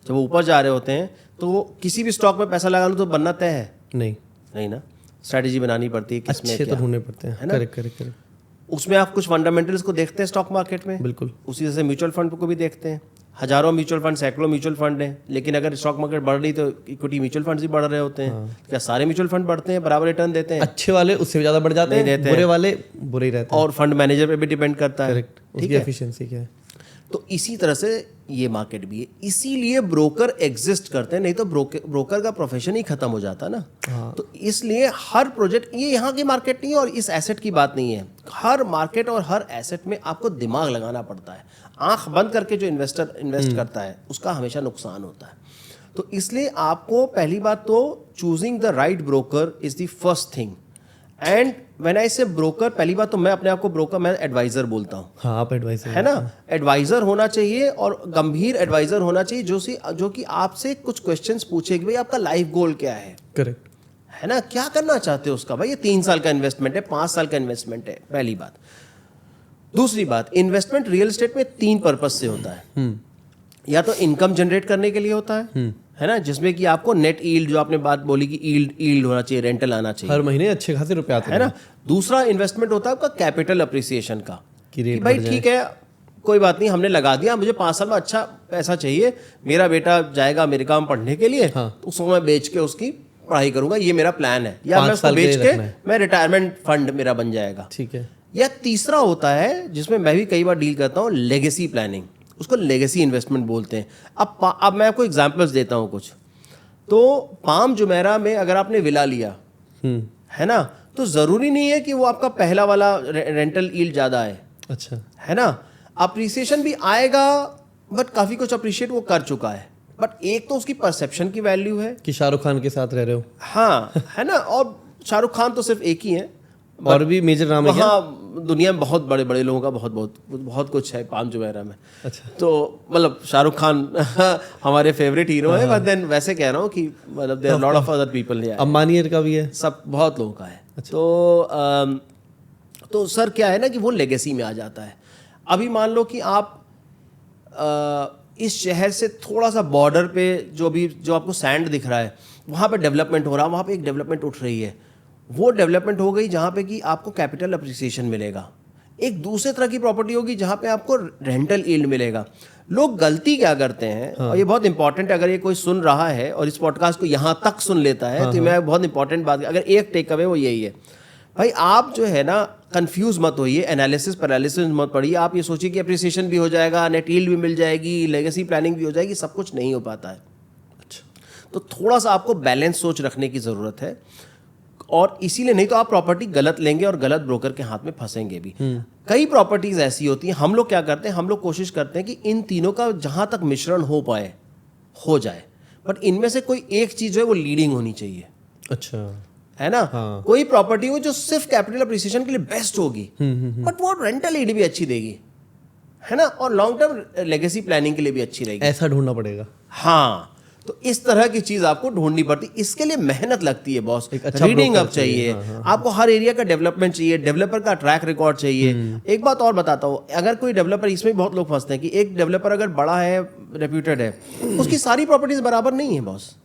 जब वो ऊपर जा रहे होते हैं, तो वो किसी भी स्टॉक में पैसा लगा लो तो बनना तय है? नहीं ना, स्ट्रैटेजी बनानी पड़ती है, किसमें अच्छे क्या तो ढूंढने पड़ते हैं, है ना? करेक्ट। उसमें आप कुछ फंडामेंटल्स को देखते हैं स्टॉक मार्केट में, बिल्कुल। उसी तरह से म्यूचुअल फंड को भी देखते हैं, हजारों म्यूचुअल फंड, सैकड़ों म्यूचुअल फंड हैं, लेकिन अगर स्टॉक मार्केट बढ़ रही तो इक्विटी म्यूचुअल फंड्स भी बढ़ रहे होते हैं। क्या सारे म्यूचुअल फंड बढ़ते हैं, बराबर रिटर्न देते हैं? अच्छे वाले उससे भी ज्यादा बढ़ जाते हैं, बुरे वाले बुरे ही रहते हैं। और फंड मैनेजर पे भी डिपेंड करता है। करेक्ट, उसकी एफिशिएंसी क्या है। तो इसी तरह से ये मार्केट भी है, इसीलिए ब्रोकर एग्जिस्ट करते हैं, नहीं तो ब्रोकर का प्रोफेशन ही खत्म हो जाता ना। तो इसलिए हर प्रोजेक्ट, ये यहाँ की मार्केट नहीं है और इस एसेट की बात नहीं है, हर मार्केट और हर एसेट में आपको दिमाग लगाना पड़ता है। आंख बंद करके जो इन्वेस्टर इन्वेस्ट करता है उसका हमेशा नुकसान होता है। तो इसलिए आपको पहली बात तो choosing the right broker is the first thing. And when I से ब्रोकर, पहली बात तो मैं अपने आप को ब्रोकर, मैं एडवाइजर बोलता हूँ। हाँ, आप एडवाइजर है ना, एडवाइजर होना चाहिए और गंभीर एडवाइजर होना चाहिए जो कि आपसे कुछ क्वेश्चंस पूछे कि भाई आपका लाइफ गोल क्या है। करेक्ट है ना, क्या करना चाहते हो उसका, भाई ये 3 साल का इन्वेस्टमेंट है, 5 साल का इन्वेस्टमेंट है, पहली बात। दूसरी बात, इन्वेस्टमेंट रियल एस्टेट में 3 पर्पज से होता है। या तो इनकम जनरेट करने के लिए होता है ना, जिसमें कि आपको नेट यील्ड, जो आपने बात बोली कि यील्ड होना चाहिए, रेंटल आना चाहिए, हर महीने अच्छे खासे रुपए आते हैं, है ना। दूसरा इन्वेस्टमेंट होता है आपका कैपिटल अप्रिसिएशन का, कि भाई ठीक है कोई बात नहीं, हमने लगा दिया, मुझे 5 साल में अच्छा पैसा चाहिए, मेरा बेटा जाएगा अमेरिका में पढ़ने के लिए, तो उसको मैं बेच के उसकी पढ़ाई करूंगा, ये मेरा प्लान है। या मैं उसको बेच के मैं रिटायरमेंट फंड मेरा बन जाएगा, ठीक है। या तीसरा होता है जिसमें मैं भी कई बार डील करता हूँ, लेगेसी प्लानिंग, उसको लेगेसी इन्वेस्टमेंट बोलते हैं। अब मैं आपको एग्जांपल्स देता हूँ कुछ। तो पाम जुमेरा में अगर आपने विला लिया, है ना, तो जरूरी नहीं है कि वो आपका पहला वाला रेंटल यील्ड ज्यादा है, अच्छा, है ना। अप्रिसिएशन भी आएगा, बट काफी कुछ अप्रिशिएट वो कर चुका है, बट एक तो उसकी परसेप्शन की वैल्यू है कि शाहरुख खान के साथ रह रहे हो, हाँ, है ना। और शाहरुख खान तो सिर्फ एक ही है, और भी मेजर नाम है क्या? हाँ, दुनिया में बहुत बड़े बड़े लोगों का बहुत कुछ है पाम जुमेरा में। अच्छा, तो मतलब शाहरुख खान हमारे फेवरेट हीरो है, बट देन वैसे कह रहा हूँ कि मतलब there are lot of other people. Ambani का भी है, सब बहुत लोगों का है। अच्छा। तो सर क्या है ना कि वो लेगेसी में आ जाता है। अभी मान लो कि आप इस शहर से थोड़ा सा बॉर्डर पे जो आपको सैंड दिख रहा है, वहाँ पे डेवलपमेंट हो रहा है, वहाँ पे एक डेवलपमेंट उठ रही है, वो डेवलपमेंट हो गई जहाँ पे कि आपको कैपिटल अप्रिसिएशन मिलेगा। एक दूसरे तरह की प्रॉपर्टी होगी जहाँ पे आपको रेंटल यील्ड मिलेगा। लोग गलती क्या करते हैं, और ये बहुत इंपॉर्टेंट है, अगर ये कोई सुन रहा है और इस पॉडकास्ट को यहाँ तक सुन लेता है, तो मैं बहुत इंपॉर्टेंट बात, अगर एक टेक अवे वो यही है, भाई आप जो है ना कंफ्यूज मत होइए, एनालिसिस पैरालिसिस मत पढ़िए। आप ये सोचिए कि अप्रिसिएशन भी हो जाएगा, नेट यील्ड भी मिल जाएगी, लेगेसी प्लानिंग भी हो जाएगी, सब कुछ नहीं हो पाता है। अच्छा, तो थोड़ा सा आपको बैलेंस सोच रखने की ज़रूरत है, और इसीलिए नहीं तो आप प्रॉपर्टी गलत लेंगे और गलत ब्रोकर के हाथ में फंसेंगे भी। कई प्रॉपर्टीज ऐसी होती हैं, हम लोग क्या करते हैं, हम लोग कोशिश करते हैं कि इन तीनों का जहां तक मिश्रण हो जाए, बट इनमें से कोई एक चीज है वो लीडिंग होनी चाहिए। अच्छा, है ना। कोई प्रॉपर्टी हो जो सिर्फ कैपिटल अप्रिसिएशन के लिए बेस्ट होगी, बट वो रेंटल यील्ड भी अच्छी देगी, है ना, और लॉन्ग टर्म लेगेसी प्लानिंग के लिए भी अच्छी रहेगी। ऐसा ढूंढना पड़ेगा। हाँ, तो इस तरह की चीज आपको ढूंढनी पड़ती, इसके लिए मेहनत लगती है बॉस। रीडिंग अप चाहिए, आपको हर एरिया का डेवलपमेंट चाहिए, डेवलपर का ट्रैक रिकॉर्ड चाहिए। एक बात और बताता हूँ, अगर कोई डेवलपर, इसमें बहुत लोग फंसते हैं कि एक डेवलपर अगर बड़ा है, रेप्यूटेड है, उसकी सारी प्रॉपर्टीज बराबर नहीं है बॉस।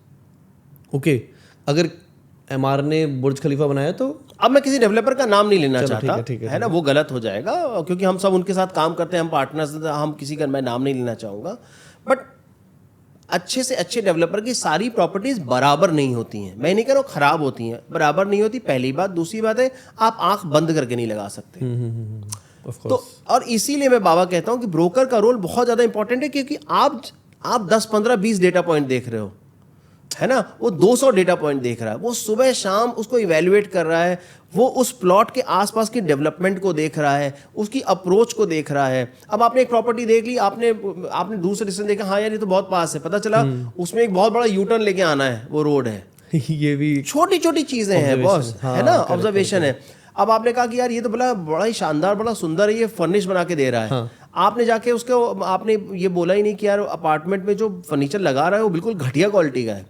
ओके, अगर एमआर ने बुर्ज खलीफा बनाया तो, अब मैं किसी डेवलपर का नाम नहीं लेना चाहता, है ना, वो गलत हो जाएगा, क्योंकि हम सब उनके साथ काम करते हैं, हम पार्टनर्स, हम किसी का मैं नाम नहीं लेना चाहूँगा। बट अच्छे से अच्छे डेवलपर की सारी प्रॉपर्टीज बराबर नहीं होती हैं। मैं नहीं कह रहा हूँ खराब होती हैं, बराबर नहीं होती, पहली बात। दूसरी बात है, आप आंख बंद करके नहीं लगा सकते। तो और इसीलिए मैं बाबा कहता हूँ कि ब्रोकर का रोल बहुत ज़्यादा इंपॉर्टेंट है, क्योंकि आप 10, 15, 20 डेटा पॉइंट देख रहे हो, है ना, वो 200 डेटा पॉइंट देख रहा है, वो सुबह शाम उसको इवेल्युएट कर रहा है, वो उस प्लॉट के आसपास की डेवलपमेंट को देख रहा है, उसकी अप्रोच को देख रहा है। अब आपने एक प्रॉपर्टी देख ली, आपने दूर से डिस्टेंस देखा, हाँ यार ये तो बहुत पास है, पता चला उसमें एक बहुत बड़ा यूटर्न लेके आना है, वो रोड है। ये भी छोटी छोटी चीजें हैं बॉस, है ना, ऑब्जर्वेशन है। अब आपने कहा कि यार ये तो बड़ा ही शानदार, बड़ा सुंदर है, ये फर्निश बना के दे रहा है। आपने जाके उसको, आपने ये बोला ही नहीं कि यार अपार्टमेंट में जो फर्नीचर लगा रहा है वो बिल्कुल घटिया क्वालिटी का है।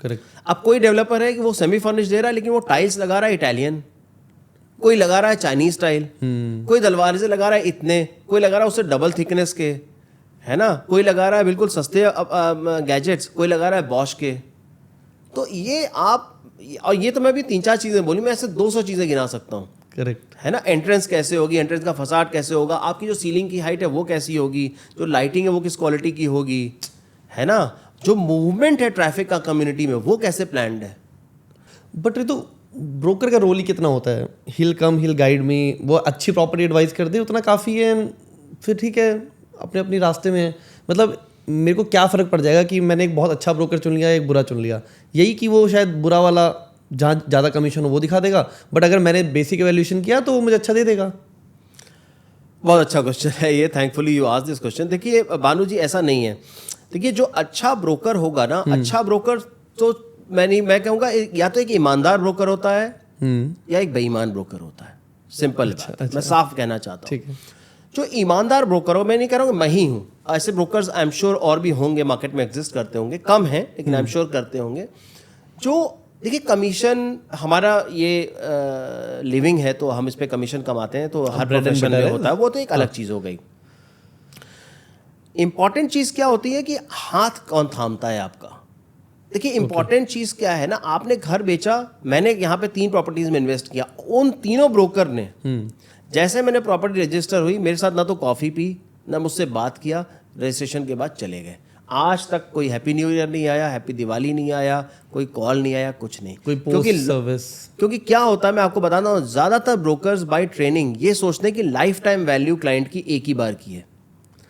करेक्ट। अब कोई डेवलपर है कि वो सेमी फर्निश दे रहा है, लेकिन वो टाइल्स लगा रहा है इटालियन, कोई लगा रहा है चाइनीज टाइल, कोई दलवार से लगा रहा है इतने, कोई लगा रहा है उससे डबल थिकनेस के, है ना, कोई लगा रहा है बिल्कुल सस्ते गैजेट्स, कोई लगा रहा है बॉश के। तो ये आप, और ये तो मैं भी 3-4 चीजें बोली, मैं ऐसे 200 चीजें गिना सकता हूँ। करेक्ट है ना, एंट्रेंस कैसे होगी, एंट्रेंस का फसाड कैसे होगा, आपकी जो सीलिंग की हाइट है वो कैसी होगी, जो लाइटिंग है वो किस क्वालिटी की होगी, है ना, जो मूवमेंट है ट्रैफिक का कम्युनिटी में वो कैसे प्लान्ड है। बट ये तो ब्रोकर का रोल ही कितना होता है, हिल कम हिल गाइड में, वो अच्छी प्रॉपर्टी एडवाइस कर दे उतना काफ़ी है, फिर ठीक है अपने अपने रास्ते में है। मतलब मेरे को क्या फ़र्क पड़ जाएगा कि मैंने एक बहुत अच्छा ब्रोकर चुन लिया एक बुरा चुन लिया, यही कि वो शायद बुरा वाला जहाँ ज़्यादा कमीशन हो वो दिखा देगा, बट अगर मैंने बेसिक एवेल्यूशन किया तो वो मुझे अच्छा दे देगा। बहुत अच्छा क्वेश्चन है ये, thankfully you asked this question. देखिए भानु जी, ऐसा नहीं है। देखिए जो अच्छा ब्रोकर होगा ना, अच्छा ब्रोकर तो मैं कहूँगा या तो एक ईमानदार ब्रोकर होता है या एक बेईमान ब्रोकर होता है। सिंपल बात, मैं साफ कहना चाहता हूँ। जो ईमानदार ब्रोकर हो, मैं नहीं कह रहा हूँ मैं ही हूँ, ऐसे ब्रोकर्स आई एम श्योर और भी होंगे, मार्केट में एग्जिस्ट करते होंगे, कम हैं लेकिन आई एम श्योर करते होंगे। जो देखिए कमीशन हमारा ये लिविंग है तो हम इस पे कमीशन कमाते हैं, तो हर प्रोफेशन में होता है, वो तो एक अलग चीज़ हो गई। इंपॉर्टेंट चीज़ क्या होती है कि हाथ कौन थामता है आपका। देखिए इंपॉर्टेंट चीज़ क्या है ना, आपने घर बेचा, मैंने यहाँ पे 3 प्रॉपर्टीज में इन्वेस्ट किया, उन तीनों ब्रोकर ने जैसे मैंने प्रॉपर्टी रजिस्टर हुई मेरे साथ ना तो कॉफ़ी पी ना मुझसे बात किया, रजिस्ट्रेशन के बाद चले गए। आज तक कोई हैप्पी न्यू ईयर नहीं आया, हैप्पी दिवाली नहीं आया, कोई कॉल नहीं आया, कुछ नहीं, कोई पोस्ट सर्विस। क्योंकि क्या होता है मैं आपको बताता हूँ, ज़्यादातर ब्रोकर्स बाय ट्रेनिंग ये सोचते हैं कि लाइफ टाइम वैल्यू क्लाइंट की एक ही बार की है।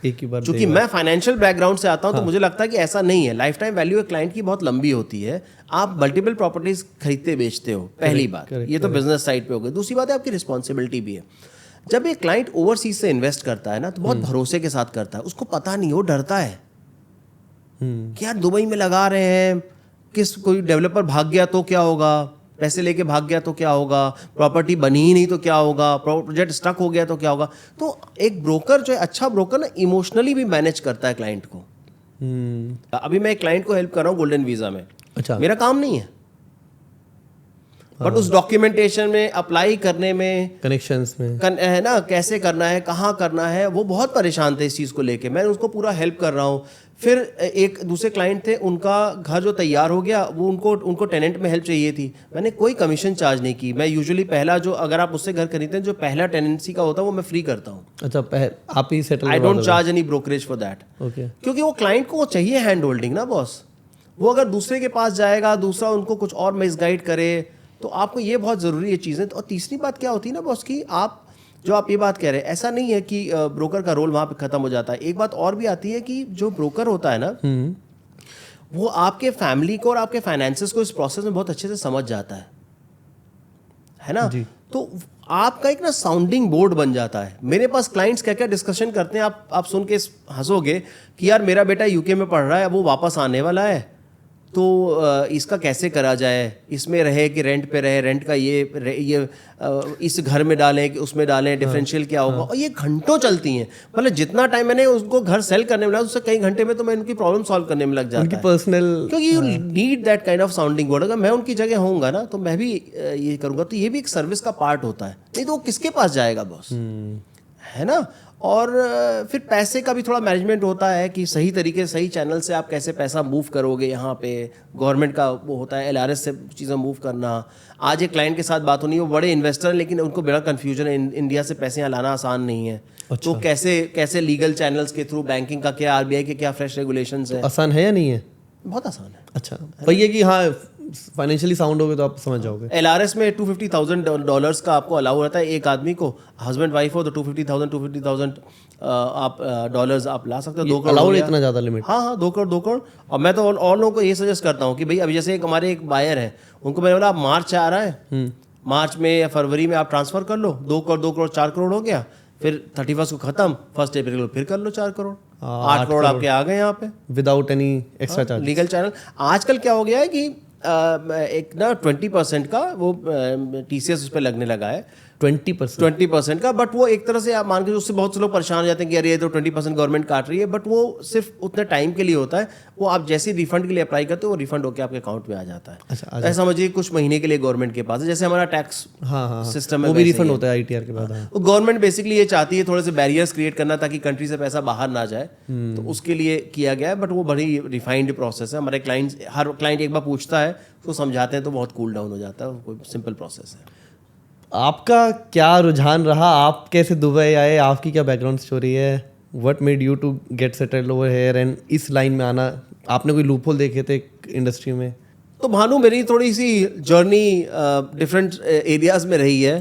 एक ही बार। क्योंकि मैं फाइनेंशियल बैकग्राउंड से आता हूं तो मुझे लगता है कि ऐसा नहीं है। लाइफ टाइम वैल्यू एक क्लाइंट की बहुत लंबी होती है। आप मल्टीपल प्रॉपर्टीज खरीदते बेचते हो, पहली बात ये तो बिजनेस साइड पे हो गई। दूसरी बात है आपकी रिस्पॉन्सिबिलिटी भी है। जब एक क्लाइंट ओवरसीज से इन्वेस्ट करता है ना तो बहुत भरोसे के साथ करता है, उसको पता नहीं, वो डरता है कि यार दुबई में लगा रहे हैं, किस कोई डेवलपर भाग गया तो क्या होगा, पैसे लेके भाग गया तो क्या होगा, प्रॉपर्टी बनी ही नहीं तो क्या होगा, प्रोजेक्ट स्टक हो गया तो क्या होगा। तो एक ब्रोकर जो है, अच्छा ब्रोकर ना, इमोशनली भी मैनेज करता है क्लाइंट को। अभी मैं एक क्लाइंट को हेल्प कर रहा हूँ गोल्डन वीजा में। अच्छा, मेरा काम नहीं है, बट उस डॉक्यूमेंटेशन में, अप्लाई करने में, कनेक्शंस में है ना, कैसे करना है, कहाँ करना है, वो बहुत परेशान थे इस चीज़ को लेके। मैं उसको पूरा हेल्प कर रहा हूँ। फिर एक दूसरे क्लाइंट थे, उनका घर जो तैयार हो गया, वो उनको टेनेंट में हेल्प चाहिए थी, मैंने कोई कमीशन चार्ज नहीं की। मैं यूजुअली पहला जो, अगर आप उससे घर खरीदते हैं, जो पहला टेनेंसी का होता है वो मैं फ्री करता हूँ। अच्छा, आप ही settle. I don't charge any brokerage for that. Okay, क्योंकि वो क्लाइंट को चाहिए हैंड होल्डिंग ना बॉस। वो अगर दूसरे के पास जाएगा, दूसरा उनको कुछ और मिसगाइड करे, तो आपको ये बहुत ज़रूरी है चीज़ें। और तीसरी बात क्या होती है ना बॉस की, आप ये बात कह रहे हैं, ऐसा नहीं है कि ब्रोकर का रोल वहाँ पे ख़त्म हो जाता है। एक बात और भी आती है कि जो ब्रोकर होता है ना, वो आपके फैमिली को और आपके फाइनेंसेस को इस प्रोसेस में बहुत अच्छे से समझ जाता है ना। तो आपका एक ना साउंडिंग बोर्ड बन जाता है। मेरे पास क्लाइंट्स क्या क्या डिस्कशन करते हैं, आप सुन के हंसोगे कि यार मेरा बेटा यूके में पढ़ रहा है, वो वापस आने वाला है, तो इसका कैसे करा जाए, इसमें रहे कि रेंट पे रहे, रेंट का ये इस घर में डालें कि उसमें डालें, डिफरेंशियल क्या होगा। और ये घंटों चलती हैं। मतलब जितना टाइम मैंने उसको घर सेल करने में लगा, उससे कई घंटे में तो मैं उनकी प्रॉब्लम सॉल्व करने में लग जाता उनकी है पर्सनल। क्योंकि you need that kind of sounding board. अगर मैं उनकी जगह होऊंगा ना तो मैं भी ये करूँगा। तो ये भी एक सर्विस का पार्ट होता है, नहीं तो वो किसके पास जाएगा बॉस, है ना। और फिर पैसे का भी थोड़ा मैनेजमेंट होता है कि सही तरीके, सही चैनल से आप कैसे पैसा मूव करोगे। यहाँ पे गवर्नमेंट का वो होता है, LRS से चीज़ें मूव करना। आज एक क्लाइंट के साथ बात होनी है, वो बड़े इन्वेस्टर हैं लेकिन उनको बड़ा कन्फ्यूजन है, इंडिया से पैसे यहाँ लाना आसान नहीं है। तो कैसे लीगल चैनल्स के थ्रू, बैंकिंग का क्या, RBI के क्या फ्रेश रेगुलेशंस है। आसान है या नहीं है? बहुत आसान है। अच्छा, वही है कि हाँ फाइनेंशियली साउंड होगे तो आप समझ जाओगे। LRS में $250,000 का आपको अलाउ रहता है एक आदमी को। हस्बैंड वाइफ हो तो 250,000 आप डॉलर्स आप ला सकते हो। 2 करोड़ अलाउड, इतना ज़्यादा लिमिट? हाँ, 2 करोड़। और मैं तो और लोगों को ये सजेस्ट करता हूँ कि भाई अभी जैसे हमारे एक बायर है, उनको मैंने बोला आप मार्च आ रहा है, मार्च में या फरवरी में आप ट्रांसफर कर लो 2 करोड़ 4 करोड़ हो गया, फिर 31 को खत्म, 1 अप्रैल को फिर कर लो 4 करोड़, 8 करोड़ आपके आ गए यहाँ पे without any extra charge. Legal channel. आजकल क्या हो गया है कि एक ना 20% का वो TCS उस पर लगने लगा है, 20% का। बट वो एक तरह से आप मान के, उससे बहुत से लोग परेशान हो जाते हैं कि यार ये तो 20% गवर्नमेंट काट रही है, बट वो सिर्फ उतने टाइम के लिए होता है। वो आप जैसे रिफंड के लिए अप्लाई करते हो, वो रिफंड होकर आपके अकाउंट में आ जाता है। अच्छा, ऐसा समझिए कुछ महीने के लिए गवर्नमेंट के पास है, जैसे हमारा टैक्स सिस्टम है, वो भी रिफंड होता है ITR के बाद। तो गवर्नमेंट बेसिकली ये चाहती है थोड़े से बैरियर्स क्रिएट करना ताकि कंट्री से पैसा बाहर ना जाए, तो उसके लिए किया गया है। बट वो बड़ी रिफाइंड प्रोसेस है। हमारे क्लाइंट्स, हर क्लाइंट एक बार पूछता है, उसको समझाते हैं तो बहुत कूल डाउन हो जाता है। कोई सिंपल प्रोसेस है। आपका क्या रुझान रहा, आप कैसे दुबई आए, आपकी क्या बैकग्राउंड स्टोरी है, what made you to get settled over here and इस लाइन में आना, आपने कोई लूपहोल देखे थे इंडस्ट्री में? तो भानु मेरी थोड़ी सी जर्नी डिफरेंट एरियाज में रही है।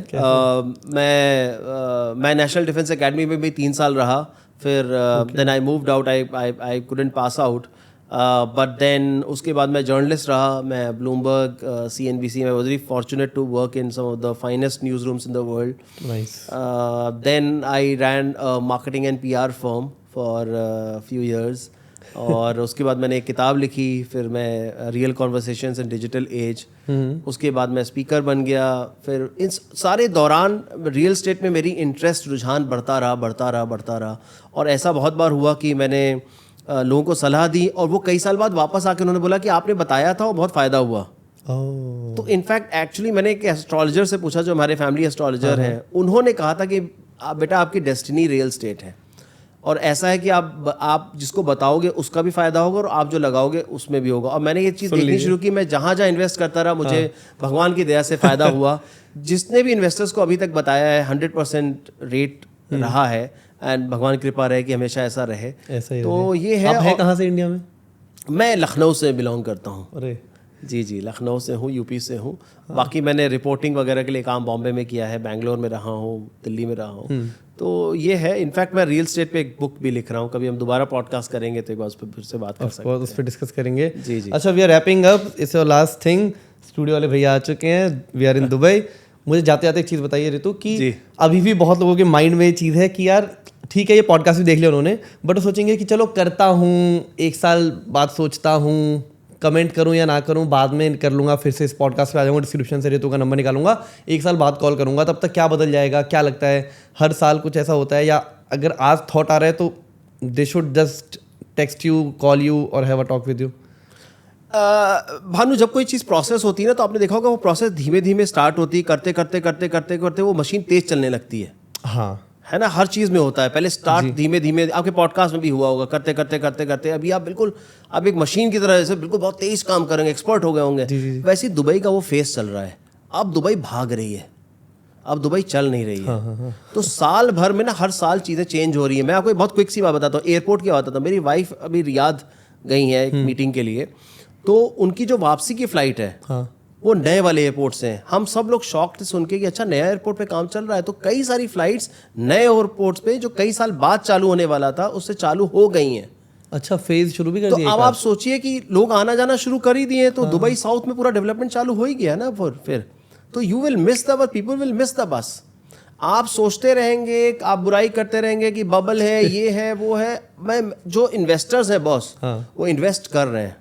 मैं नेशनल डिफेंस एकेडमी में भी 3 साल रहा, फिर then I moved out, I couldn't pass out, but then उसके बाद मैं जर्नलिस्ट रहा, मैं ब्लूमबर्ग, CNBC में, very fortunate to work in some of the finest news rooms in the world. Nice. Then I ran marketing and PR firm for few years, और उसके बाद मैंने एक किताब लिखी, फिर मैं real conversations in digital age, उसके बाद मैं स्पीकर बन गया। फिर इन सारे दौरान रियल एस्टेट में मेरी इंटरेस्ट, रुझान बढ़ता रहा, और ऐसा बहुत बार हुआ कि मैंने लोगों को सलाह दी और वो कई साल बाद वापस आके उन्होंने बोला कि आपने बताया था और बहुत फ़ायदा हुआ। तो इनफैक्ट एक्चुअली मैंने एक एस्ट्रोलॉजर से पूछा, जो हमारे फैमिली एस्ट्रोलॉजर हैं, उन्होंने कहा था कि बेटा आपकी डेस्टिनी रियल एस्टेट है, और ऐसा है कि आप जिसको बताओगे उसका भी फायदा होगा और आप जो लगाओगे उसमें भी होगा। और मैंने ये चीज़ देखनी शुरू की, मैं जहाँ इन्वेस्ट करता रहा, मुझे भगवान की दया से फ़ायदा हुआ। जितने भी इन्वेस्टर्स को अभी तक बताया है 100% रेट रहा है, एंड भगवान की कृपा रहे कि हमेशा ऐसा रहे। तो ये है। आप हैं कहाँ से इंडिया में? मैं लखनऊ से बिलोंग करता हूँ। अरे जी, लखनऊ से हूँ, यूपी से हूँ। बाकी मैंने रिपोर्टिंग वगैरह के लिए काम बॉम्बे में किया है, बैंगलोर में रहा हूँ, दिल्ली में रहा हूँ। तो ये है। इनफैक्ट मैं रियल एस्टेट पे एक बुक भी लिख रहा हूँ, कभी हम दोबारा पॉडकास्ट करेंगे तो एक बार उस पर फिर से बात कर सकते हैं, उस पर डिस्कस करेंगे। जी। अच्छा, we are wrapping up, it's your last thing. Studio वाले भैया आ चुके हैं, वी आर इन दुबई। मुझे जाते जाते एक चीज़ बताइए ऋतु, कि अभी भी बहुत लोगों के माइंड में ये चीज़ है कि यार ठीक है, ये पॉडकास्ट भी देख लिया उन्होंने, बट वो सोचेंगे कि चलो करता हूँ, 1 साल बाद सोचता हूँ, कमेंट करूँ या ना करूँ, बाद में कर लूँगा, फिर से इस पॉडकास्ट पे आ जाऊँगा, डिस्क्रिप्शन से ऋतु का नंबर निकालूंगा, 1 साल बाद कॉल करूँगा, तब तक क्या बदल जाएगा? क्या लगता है, हर साल कुछ ऐसा होता है, या अगर आज थॉट आ रहा है तो they should just text you, call you और have a talk with you? Bhanu, जब कोई चीज़ प्रोसेस होती है ना, तो आपने देखा होगा वो प्रोसेस धीमे धीमे स्टार्ट होती है, करते वो मशीन तेज चलने लगती है। हाँ, है ना, हर चीज़ में होता है। पहले स्टार्ट धीमे धीमे, आपके पॉडकास्ट में भी हुआ होगा, करते अभी आप एक मशीन की तरह जैसे बिल्कुल बहुत तेज काम करेंगे, एक्सपर्ट हो गए होंगे। वैसे ही दुबई का वो फेस चल रहा है। अब दुबई भाग रही है, अब दुबई चल नहीं रही है। हाँ। तो साल भर में ना, हर साल चीज़ें चेंज हो रही है। मैं आपको बहुत क्विक सी बात बताता हूँ, एयरपोर्ट की बात बताता हूँ। मेरी वाइफ अभी रियाद गई है एक मीटिंग के लिए, तो उनकी जो वापसी की फ़्लाइट है वो नए वाले एयरपोर्ट से हैं। हम सब लोग शॉक्ड सुन के कि अच्छा, नया एयरपोर्ट पे काम चल रहा है। तो कई सारी फ्लाइट्स नए एयरपोर्ट्स पे जो कई साल बाद चालू होने वाला था, उससे चालू हो गई हैं। अच्छा, फेज शुरू भी कर दिया। तो अब आप सोचिए कि लोग आना जाना शुरू कर ही दिए, तो दुबई साउथ में पूरा डेवलपमेंट चालू हो ही गया ना। फिर तो you will miss the bus, people will miss the bus. आप सोचते रहेंगे, आप बुराई करते रहेंगे कि बबल है, ये है, वो है। मैं जो इन्वेस्टर्स हैं बॉस, वो इन्वेस्ट कर रहे हैं,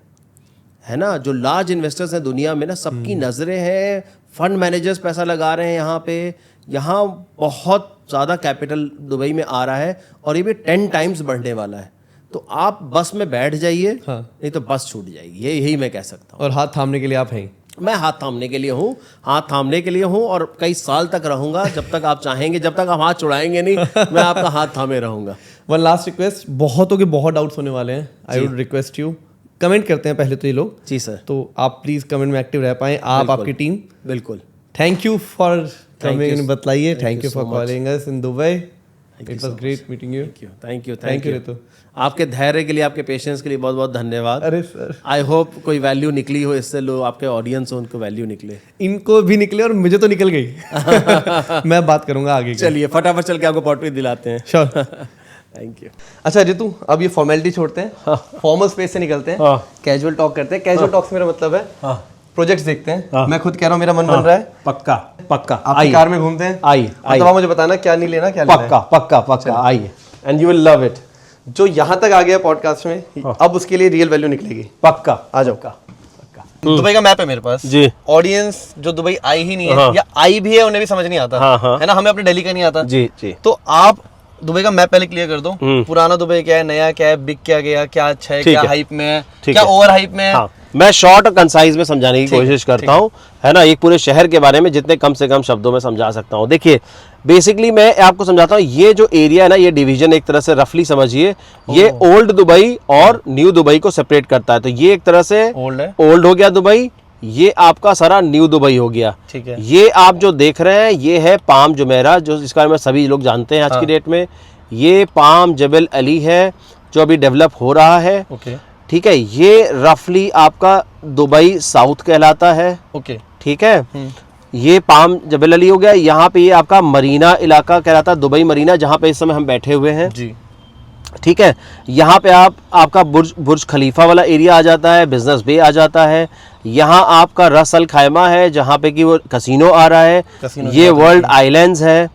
है ना। जो लार्ज इन्वेस्टर्स हैं दुनिया में ना, सबकी नज़रें हैं, फंड मैनेजर्स पैसा लगा रहे हैं यहाँ पे। यहाँ बहुत ज़्यादा कैपिटल दुबई में आ रहा है, और ये भी 10 टाइम्स बढ़ने वाला है। तो आप बस में बैठ जाइए, नहीं तो बस छूट जाएगी। यही मैं कह सकता हूँ। और हाथ थामने के लिए आप हैं? मैं हाथ थामने के लिए हूँ, और कई साल तक रहूँगा, जब तक आप चाहेंगे, जब तक आप हाथ छुड़ाएंगे नहीं, मैं आपका हाथ थामे रहूँगा। वन लास्ट रिक्वेस्ट, बहुतों के बहुत डाउट्स होने वाले हैं। I would request you, comment करते हैं पहले तो ये लोग। जी सर। तो आप प्लीज कमेंट में एक्टिव रह पाएं, आप, आपकी टीम। बिल्कुल। Thank you for coming in बतलाइए, thank you for calling us in Dubai, it was great meeting you. Thank you Ritu. आपके धैर्य के लिए, आपके पेशेंस के लिए बहुत बहुत धन्यवाद। अरे सर, आई होप कोई वैल्यू निकली हो इससे, लोग आपके ऑडियंस हो उनको वैल्यू निकले। इनको भी निकले और मुझे तो निकल गई। मैं बात करूंगा आगे। चलिए फटाफट चल के आपको पॉटरी दिलाते हैं। श्योर। Thank you. अच्छा ऋतु, अब ये फॉर्मेलिटी छोड़ते हैं, फॉर्मल स्पेस से निकलते हैं, कैजुअल टॉक करते हैं। कैजुअल टॉक से मेरा मतलब है प्रोजेक्ट्स देखते हैं। मैं खुद कह रहा हूँ, मेरा मन बन रहा है। पक्का आप कार में घूमते हैं, तब आप मुझे बताना क्या नहीं लेना, क्या लेना है। पक्का आइए, and you will love it. जो यहाँ तक आ गया पॉडकास्ट में, अब उसके लिए रियल वैल्यू निकलेगी। पक्का आ जाओ। दुबई का मैप है मेरे पास जी। ऑडियंस जो दुबई आई ही नहीं है, या आई भी है, उन्हें भी समझ नहीं आता, है ना। हमें अपने दिल्ली का नहीं आता जी। तो आप दुबई का मैप पहले क्लियर कर दो। पुराना दुबई क्या है, नया क्या है, बिक क्या गया, क्या अच्छा है, क्या हाइप में है, क्या ओवर हाइप में है। मैं शॉर्ट और कंसाइज में समझाने की कोशिश करता हूँ, है ना। एक पूरे शहर के बारे में जितने कम से कम शब्दों में समझा सकता हूँ। देखिए, बेसिकली मैं आपको समझाता हूँ। ये जो एरिया है ना, ये डिवीजन एक तरह से रफली समझिए, ये ओल्ड दुबई और न्यू दुबई को सेपरेट करता है। तो ये एक तरह से ओल्ड हो गया दुबई, ये आपका सारा न्यू दुबई हो गया। ठीक है। ये आप जो देख रहे हैं ये है पाम जुमेरा, जो इसके बारे में सभी लोग जानते हैं आज की डेट में। ये पाम जबल अली है जो अभी डेवलप हो रहा है। ओके। ठीक है। ये रफली आपका दुबई साउथ कहलाता है। ओके। ठीक है। ये पाम जबल अली हो गया। यहाँ पे ये आपका मरीना इलाका कहलाता है, दुबई मरीना, जहाँ पे इस समय हम बैठे हुए हैं जी। ठीक है। यहाँ पे आपका बुर्ज खलीफा वाला एरिया आ जाता है, बिजनेस बे आ जाता है। यहाँ आपका रस अल खैमा है जहाँ पे कि वो कसिनो आ रहा है। ये वर्ल्ड आइलैंड्स है।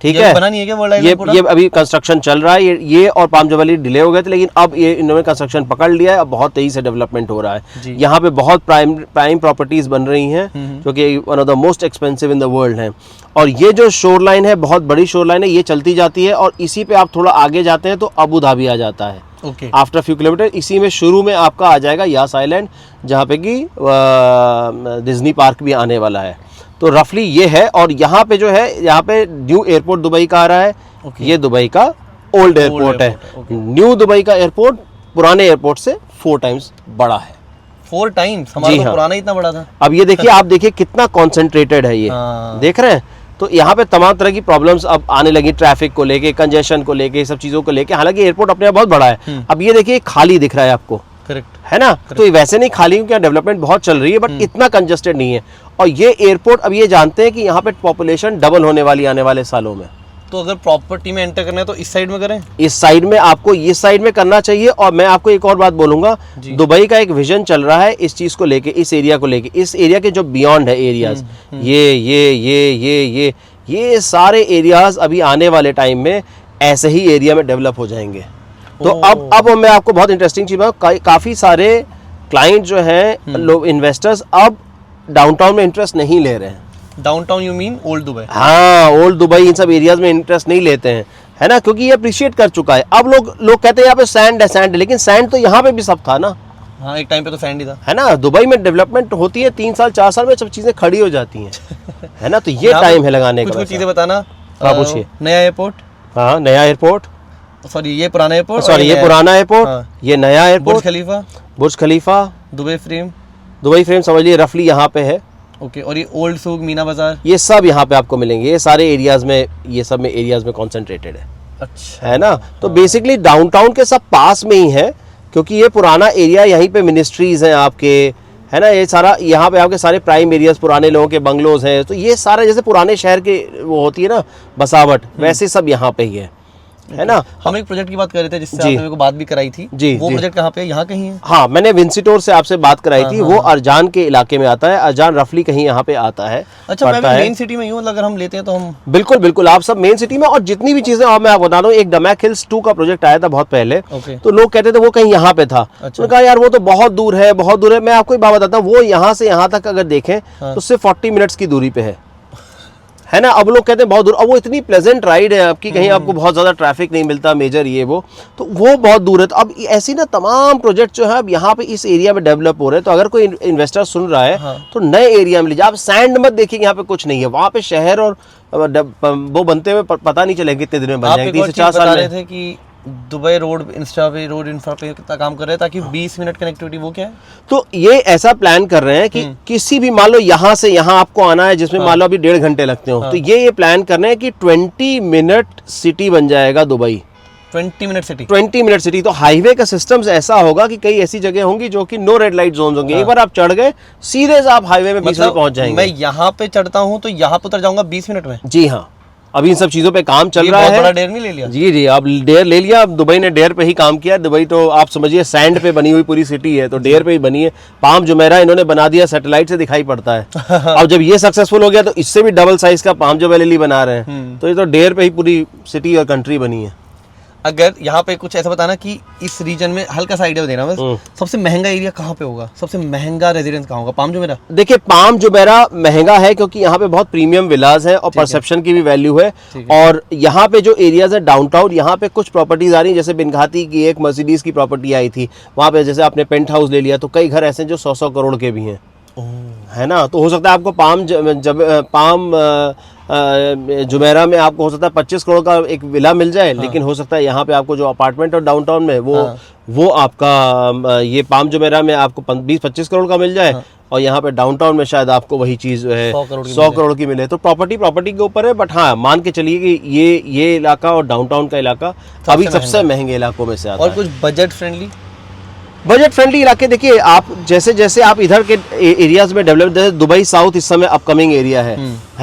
ठीक है। बना नहीं है क्या वर्ल्ड आइलैंड पूरा? ये अभी कंस्ट्रक्शन चल रहा है। ये और पाम जबल डिले हो गए थे, लेकिन अब ये इन्होंने कंस्ट्रक्शन पकड़ लिया है। अब बहुत तेजी से डेवलपमेंट हो रहा है। यहाँ पे बहुत प्राइम प्रॉपर्टीज बन रही हैं जो कि one of the most expensive in the world हैं। और ये जो शोर लाइन है बहुत बड़ी शोर लाइन है, ये चलती जाती है और इसी पे आप थोड़ा आगे जाते हैं तो अबू धाबी आ जाता है। ओके। आफ्टर फ्यू किलोमीटर इसी में शुरू में आपका आ जाएगा यास आइलैंड, जहाँ पे कि डिज्नी पार्क भी आने वाला है। तो रफली ये है। और यहाँ पे जो है, यहाँ पे न्यू एयरपोर्ट दुबई का आ रहा है। ये दुबई का ओल्ड एयरपोर्ट है। न्यू दुबई का एयरपोर्ट पुराने एयरपोर्ट से 4 टाइम्स बड़ा है। 4 टाइम्स? हमारा तो पुराना इतना बड़ा था। अब ये देखिए, आप देखिए कितना कॉन्सेंट्रेटेड है ये। देख रहे हैं? तो यहाँ पे तमाम तरह की प्रॉब्लम्स अब आने लगी, ट्रैफिक को लेके, कंजेशन को लेके, सब चीजों को लेके। हालांकि एयरपोर्ट अपने आप बहुत बड़ा है। अब ये देखिए खाली दिख रहा है आपको, करेक्ट है ना? तो ये वैसे नहीं खाली, क्योंकि डेवलपमेंट बहुत चल रही है, बट इतना कंजस्टेड नहीं है। और ये एयरपोर्ट अब ये जानते हैं कि यहाँ पे पॉपुलेशन डबल होने वाली आने वाले सालों में। तो अगर प्रॉपर्टी में एंटर करना है तो इस साइड में करें? इस साइड में आपको, इस साइड में करना चाहिए। और मैं आपको एक और बात बोलूंगा, दुबई का एक विजन चल रहा है इस चीज को लेके, इस एरिया को लेके, इस एरिया के जो बियॉन्ड है एरियाज, ये सारे एरियाज अभी आने वाले टाइम में ऐसे ही एरिया में डेवलप हो जाएंगे। तो अब मैं आपको बहुत इंटरेस्टिंग चीज बताऊं, काफी सारे क्लाइंट जो हैं, लोग इन्वेस्टर्स अब डाउनटाउन में इंटरेस्ट नहीं ले रहे हैं। Downtown you mean old Dubai? हाँ, ओल्ड दुबई, इन सब एरियाज में इंटरेस्ट नहीं लेते हैं, है ना? क्योंकि ये अप्रिशिएट कर चुका है। अब लोग कहते हैं यहाँ पे सैंड है, लेकिन सैंड तो यहाँ पे भी सब था ना। हाँ, एक टाइम पे तो सैंड ही था, है ना? दुबई में डेवलपमेंट होती है 3 साल 4 साल में सब चीजें खड़ी हो जाती हैं, है ना? तो ये टाइम है लगाने का। कुछ चीजें बताना। पूछिए। नया एयरपोर्ट? हाँ, नया एयरपोर्ट। सॉरी, ये पुराना एयरपोर्ट? सॉरी, ये पुराना एयरपोर्ट, ये नया एयरपोर्ट। बुर्ज खलीफा, दुबई फ्रेम समझ लीजिए रफली यहाँ पे है। ओके। और ये ओल्ड सूक, मीना बाजार, ये सब यहाँ पे आपको मिलेंगे। ये सारे एरियाज में, ये सब में एरियाज में कॉन्सेंट्रेटेड है। अच्छा, है ना? तो बेसिकली डाउनटाउन के सब पास में ही है, क्योंकि ये पुराना एरिया, यहीं पे मिनिस्ट्रीज हैं आपके, है ना? ये सारा यहाँ पे आपके सारे प्राइम एरियाज, पुराने लोगों के बंगलोज हैं। तो ये सारा जैसे पुराने शहर के वो होती है ना बसावट, वैसे सब यहाँ पे ही है ना? हम एक प्रोजेक्ट की बात कर रहे थे जिससे आपने मेरे को बात भी कराई थी। वो प्रोजेक्ट कहाँ पे है? यहाँ कहीं है? हाँ, मैंने विंसिटोर से आपसे बात कराई थी। वो अरजान के इलाके में आता है। अरजान रफली कहीं यहाँ पे आता है। अच्छा, मैं मेन सिटी में ही हूँ, अगर हम लेते हैं तो हम? बिल्कुल आप सब मेन सिटी में। और जितनी भी चीजें, और मैं आपको बता दूं, एक डमैक हिल्स 2 का प्रोजेक्ट आया था बहुत पहले। तो लोग कहते थे वो कहीं यहाँ पे था। तो कहा यार वो तो बहुत दूर है, बहुत दूर है। मैं आपको एक बात बताता हूँ, वो यहाँ से यहाँ तक अगर देखें तो सिर्फ 40 मिनट्स की दूरी पे है ना? अब लोग कहते हैं बहुत दूर। अब वो इतनी प्लेजेंट राइड है आपकी, कहीं आपको बहुत ज्यादा ट्रैफिक नहीं मिलता मेजर, ये वो, तो वो बहुत दूर है। तो अब ऐसी ना तमाम प्रोजेक्ट जो है अब यहाँ पे इस एरिया में डेवलप हो रहे हैं। तो अगर कोई इन्वेस्टर सुन रहा है तो नए एरिया में लीजिए। आप सैंड मत देखिए, यहाँ पे कुछ नहीं है। वहाँ पे शहर और वो बनते हुए पता नहीं चलेगा कितने दिन में बन जाएंगे, 3 से 4 साल में। थे कि दुबई रोड इंफ्रा पे कितना काम कर रहे हैं ताकि 20 मिनट कनेक्टिविटी, वो क्या है? तो ये ऐसा प्लान कर रहे हैं कि किसी भी, मान लो यहाँ से यहाँ आपको आना है, जिसमें मान लो अभी 1.5 घंटे लगते हो, तो ये प्लान कर रहे हैं कि 20 मिनट सिटी बन जाएगा Dubai. 20 minute city? 20 minute city. तो हाईवे का सिस्टम ऐसा होगा कि कई ऐसी जगह होंगी जो कि नो रेड लाइट जोन होंगे। एक बार आप चढ़ गए, सीधे से आप हाईवे में 20 मिनट पहुंच जाएंगे। मैं यहाँ पे चढ़ता हूँ तो यहाँ पे उतर जाऊंगा 20 मिनट में? जी हाँ, अभी इन सब चीजों पे काम चल रहा है। बहुत बड़ा डेयर नहीं ले लिया? जी, आप डेयर ले लिया। अब दुबई ने डेयर पे ही काम किया। दुबई तो आप समझिए सैंड पे बनी हुई पूरी सिटी है, तो डेयर पे ही बनी है। पाम जुमेरा इन्होंने बना दिया, सैटेलाइट से दिखाई पड़ता है। अब जब ये सक्सेसफुल हो गया तो इससे भी डबल साइज का पाम जुमेरा बना रहे हैं। तो ये तो डेयर पे ही पूरी सिटी और कंट्री बनी है। अगर यहाँ पे कुछ ऐसा बताना कि इस रीजन में हल्का सा आइडिया देना बस, सबसे महंगा एरिया कहाँ पे होगा, सबसे महंगा रेजिडेंस कहाँ होगा? Palm Jumeirah? देखिए, पाम जुमेरा महंगा है क्योंकि यहाँ पे बहुत प्रीमियम विलाज है और परसेप्शन की भी वैल्यू है। और यहाँ पे जो एरियाज है डाउनटाउन, यहाँ पे कुछ प्रॉपर्टीज आ रही है। जैसे बिनघाती की एक मर्सिडीज की प्रॉपर्टी आई थी, वहाँ पे जैसे आपने पेंट हाउस ले लिया, तो कई घर ऐसे जो 100 करोड़ के भी हैं, है ना? तो हो सकता है आपको पाम जुमेरा में आपको हो सकता है 25 करोड़ का एक विला मिल जाए। लेकिन हो सकता है यहाँ पे आपको जो अपार्टमेंट और डाउनटाउन में वो आपका ये पाम जुमेरा में आपको 20-25 करोड़ का मिल जाए। और यहाँ पे डाउनटाउन में शायद आपको वही चीज़ जो है 100 करोड़ की मिले। तो प्रॉपर्टी के ऊपर है, बट हाँ मान के चलिए कि ये इलाका और डाउनटाउन का इलाका अभी सबसे महंगे इलाकों में से आता है। और कुछ बजट फ्रेंडली इलाके देखिए, आप जैसे जैसे आप इधर के एरियाज में डेवलप, जैसे दुबई साउथ इस समय अपकमिंग एरिया है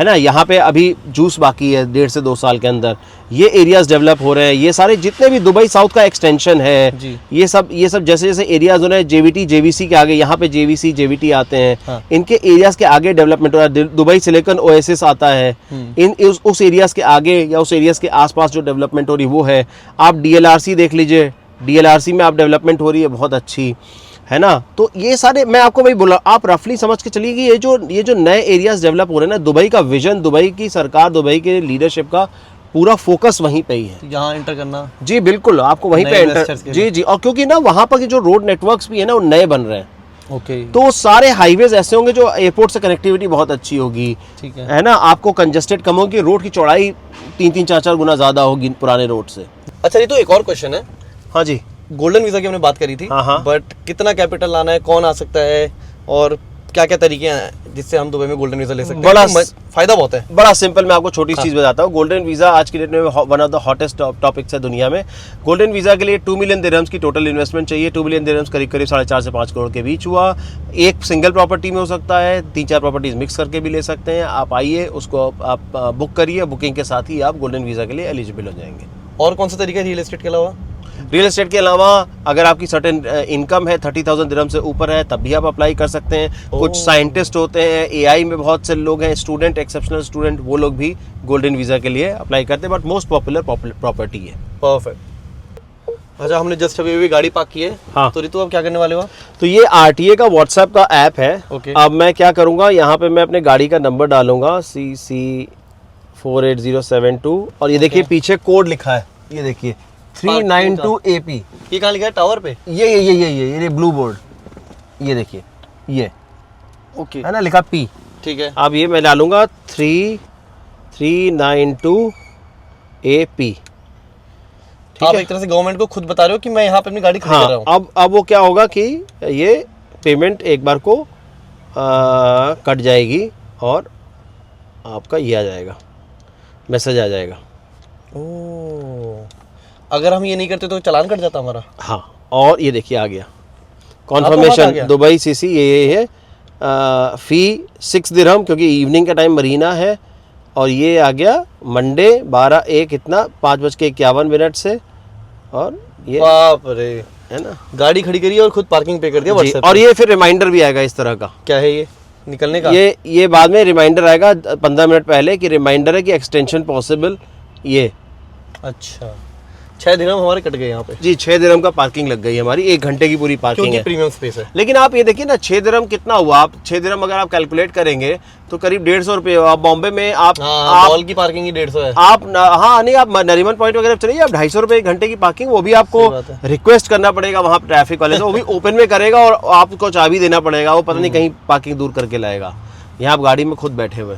ना, यहाँ पे अभी जूस बाकी है 1.5 से 2 साल के अंदर, ये एरियाज डेवलप हो रहे हैं। ये सारे जितने भी दुबई साउथ का एक्सटेंशन है, ये सब जैसे जैसे एरियाज हो रहे हैं, जेवीटी जेवीसी के आगे, यहाँ पे जेवीसी जेवीटी आते हैं, हाँ। इनके एरियाज के आगे डेवलपमेंट हो रहा है। दुबई सिलिकॉन ओएसिस आता है, उस एरियाज के आगे या उस एरियाज के आसपास जो डेवलपमेंट हो रही वो है। आप डीएलआरसी देख लीजिए, डीएलआरसी में आप डेवलपमेंट हो रही है बहुत अच्छी, है ना। तो ये सारे मैं आपको वही बोला, आप रफली समझ के चलिए कि ये जो नए एरियाज डेवलप हो रहे हैं ना, दुबई का विजन, दुबई की सरकार, दुबई के लीडरशिप का पूरा फोकस वहीं पे ही है। यहाँ एंटर करना, जी बिल्कुल, आपको वहीं पे एंटर, जी। और क्योंकि ना वहाँ पर जो रोड नेटवर्क्स भी है ना वो नए बन रहे हैं, ओके। तो सारे हाईवेज ऐसे होंगे जो एयरपोर्ट से कनेक्टिविटी बहुत अच्छी होगी, ठीक है ना। आपको कंजेस्टेड कम होगी, रोड की चौड़ाई 3-3, 4-4 गुना ज्यादा होगी पुराने रोड से। अच्छा, ये तो एक और क्वेश्चन है। हाँ जी, गोल्डन वीजा की हमने बात करी थी, हाँ। बट कितना कैपिटल लाना है, कौन आ सकता है, और क्या क्या तरीके हैं जिससे हम दुबई में गोल्डन वीजा ले सकते हैं? बड़ा फायदा बहुत है। बड़ा सिंपल, मैं आपको छोटी चीज बताता हूँ। गोल्डन वीजा आज की डेट में one of the hottest topics है दुनिया में। गोल्डन वीजा के लिए 2 मिलियन दिरहम्स की टोटल इन्वेस्टमेंट चाहिए। 2 मिलियन दिरहम्स करीब 4.5 से 5 करोड़ के बीच हुआ। एक सिंगल प्रॉपर्टी में हो सकता है, 3-4 प्रॉपर्टीज मिक्स करके भी ले सकते हैं। आप आइए, उसको आप बुक करिए, बुकिंग के साथ ही आप गोल्डन वीजा के लिए एलिजिबल हो जाएंगे। और कौन सा तरीका है रियल एस्टेट के अलावा? रियल एस्टेट के अलावा अगर आपकी सर्टेन इनकम है 30,000 दिरहम से ऊपर है, तब भी आप अप्लाई कर सकते हैं। कुछ साइंटिस्ट होते हैं, एआई में बहुत से लोग हैं, स्टूडेंट, एक्सेप्शनल स्टूडेंट, वो लोग भी गोल्डन वीजा के लिए अप्लाई करते हैं, बट मोस्ट पॉपुलर प्रॉपर्टी है। परफेक्ट। अच्छा, हमने जस्ट अभी गाड़ी पार्क की है, हाँ। तो रितु अब क्या करने वाले हो? तो ये आरटीए का व्हाट्सएप का ऐप है। ओके। अब मैं क्या करूंगा, यहाँ पे मैं अपने गाड़ी का नंबर डालूंगा CC 48072, और ये देखिए पीछे कोड लिखा है, ये देखिए 392 AP। ये कहाँ लिखा है? टावर पे? ये ब्लू बोर्ड, ये देखिए, ये ओके है ना, लिखा P। ठीक है। अब ये मैं डालूंगा 392 AP। आप एक तरह से गवर्नमेंट को खुद बता रहे हो कि मैं यहाँ पे अपनी गाड़ी खड़ी कर रहा हूँ। अब वो क्या होगा कि ये पेमेंट एक बार को कट जाएगी और आपका ये आ जाएगा, मैसेज आ जाएगा। ओह, अगर हम ये नहीं करते तो चालान कट जाता हमारा? हाँ, और ये देखिए आ गया कॉन्फर्मेशन, दुबई CC ये है। फी 6 दिरहम, क्योंकि इवनिंग का टाइम मरीना है, और ये आ गया मंडे 12/1 इतना 5:51 से। और ये बाप रे, है ना, गाड़ी खड़ी करी और खुद पार्किंग पे कर दिया व्हाट्सएप। और ये फिर रिमाइंडर भी आएगा इस तरह का। क्या है ये निकलने का? ये बाद में रिमाइंडर आएगा 15 मिनट पहले, कि रिमाइंडर है कि एक्सटेंशन पॉसिबल। ये अच्छा, 6 दिरहम हमारे कट गए यहाँ पे। जी, 6 दिरहम का पार्किंग लग गई हमारी, 1 घंटे की पूरी पार्किंग है, प्रीमियम स्पेस है। लेकिन आप ये देखिए ना, 6 दिरहम कितना हुआ? आप 6 दिरहम अगर आप कैलकुलेट करेंगे तो करीब 150 रुपये हुआ। बॉम्बे में आप मॉल की पार्किंग ही 150 है। आप नहीं, आप नरीमन पॉइंट वगैरह चलिए, आप 250 रुपये 1 घंटे की पार्किंग, वो भी आपको रिक्वेस्ट करना पड़ेगा वहाँ ट्रैफिक वाले से, वो भी ओपन में करेगा, और आपको चाबी देना पड़ेगा, वो पता नहीं कहीं पार्किंग दूर करके लाएगा। यहाँ आप गाड़ी में खुद बैठे हुए।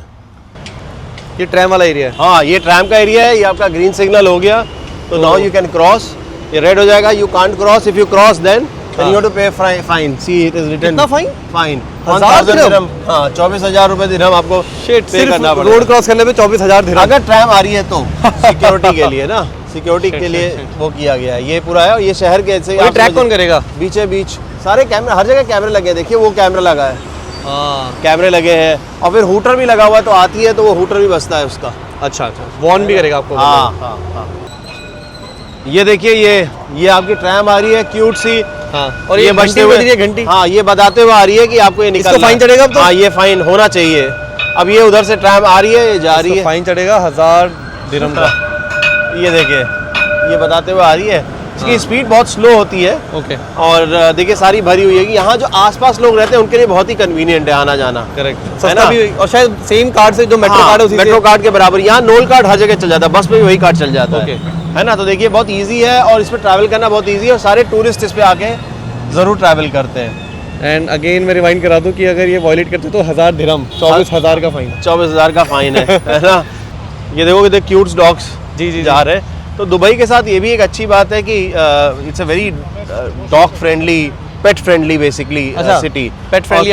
ये ट्रैम वाला एरिया है? हाँ, ये ट्रैम का एरिया है। ये आपका ग्रीन सिग्नल हो गया, तो नाउ यू कैन क्रॉस। ये रेड हो जाएगा, you can't cross. If you cross then you have to pay fine. See, it is written. कितना फाइन? फाइन 1000 दिरहम। हाँ, 24,000 रुपए दिरहम आपको पे करना पड़ेगा। रोड क्रॉस करने पे 24,000 दिरहम। अगर ट्रैम आ रही है तो सिक्योरिटी के लिए ना, सिक्योरिटी के लिए वो किया गया है। ये पूरा है, और ये शहर के ऐसे ट्रैक कौन करेगा? बीचे बीच सारे कैमरे, हर जगह कैमरे लगे हैं। देखिए वो कैमरा लगा है, कैमरे लगे हैं, और फिर हूटर भी लगा हुआ है, तो आती है तो वो हूटर भी बजता है उसका। अच्छा, वार्न भी करेगा आपको? हाँ। ये देखिए, ये आपकी ट्रैम आ रही है, क्यूट सी। हाँ, और ये बजते हुए घंटी, हाँ, ये बताते हुए आ रही है कि आपको ये निकलना है। फाइन चढ़ेगा अब तो? हाँ, ये फाइन होना चाहिए। अब ये उधर से ट्रैम आ रही है, ये जा रही है, फाइन चढ़ेगा 1000 दिरहम का। ये देखिए, ये बताते हुए आ रही है। इसकी स्पीड बहुत स्लो होती है। ओके। और देखिए सारी भरी हुई है। यहाँ जो आसपास लोग रहते हैं उनके लिए बहुत ही कन्वीनियंट है आना जाना। करेक्ट, सस्ता भी, और शायद सेम कार्ड से जो मेट्रो कार्ड है उसी मेट्रो कार्ड के बराबर। यहाँ नोल कार्ड हर जगह चल जाता है, बस में भी वही कार्ड चल जाता है ना। तो देखिए बहुत ईजी है, और इस पर ट्रैवल करना बहुत ईजी है, और सारे टूरिस्ट इस पे आके जरूर ट्रैवल करते हैं। एंड अगेन मैं रिमाइंड करा दूं कि अगर ये वॉयलेट करते तो 1000 दिरहम, 24,000 का फाइन। 24,000 का फाइन है ना। ये देखो कि क्यूट डॉग्स जी जा रहे हैं। तो दुबई के साथ ये भी एक अच्छी बात है कि it's a very dog friendly pet friendly basically city. Pet friendly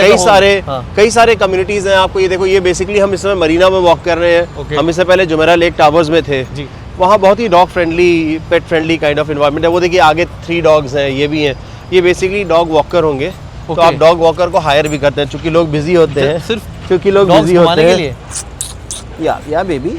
कई सारे कम्युनिटीज हैं। आपको ये देखो, ये बेसिकली हम इस समय मरीना में वॉक कर रहे हैं। हम इससे पहले जुमेरा लेक टावर्स में थे जी। वहाँ बहुत ही dog friendly, pet friendly kind of environment है। वो देखिए आगे 3 डॉग्स हैं, ये भी हैं। ये बेसिकली डॉग वॉकर होंगे। तो आप डॉग वॉकर को हायर भी करते हैं क्योंकि लोग बिजी होते हैं, सिर्फ क्योंकि लोग बिजी होते हैं। या बेबी।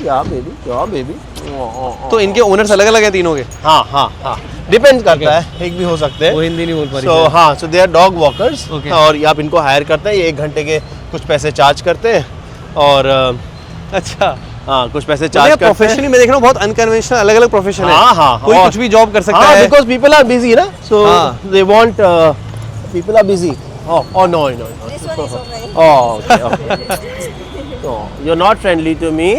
तो इनके ओनर्स अलग अलग है तीनों के? हाँ, डिपेंड करता है, एक भी हो सकते हैं। वो हिंदी नहीं बोल पा रही। सो दे आर डॉग वॉकर्स। और आप इनको हायर करते हैं, ये 1 घंटे के कुछ पैसे चार्ज करते हैं। और अच्छा, हाँ, कुछ पैसे चार्ज करते हैं। प्रोफेशनली मैं देख रहा हूँ बहुत अनकन्वेंशनल अलग अलग प्रोफेशन है। हाँ, कोई कुछ भी जॉब कर सकता है। बिकॉज पीपल आर बिजी ना, so they want, people are busy. Oh no. This one is alright. Oh, okay. Oh, you're not friendly to me.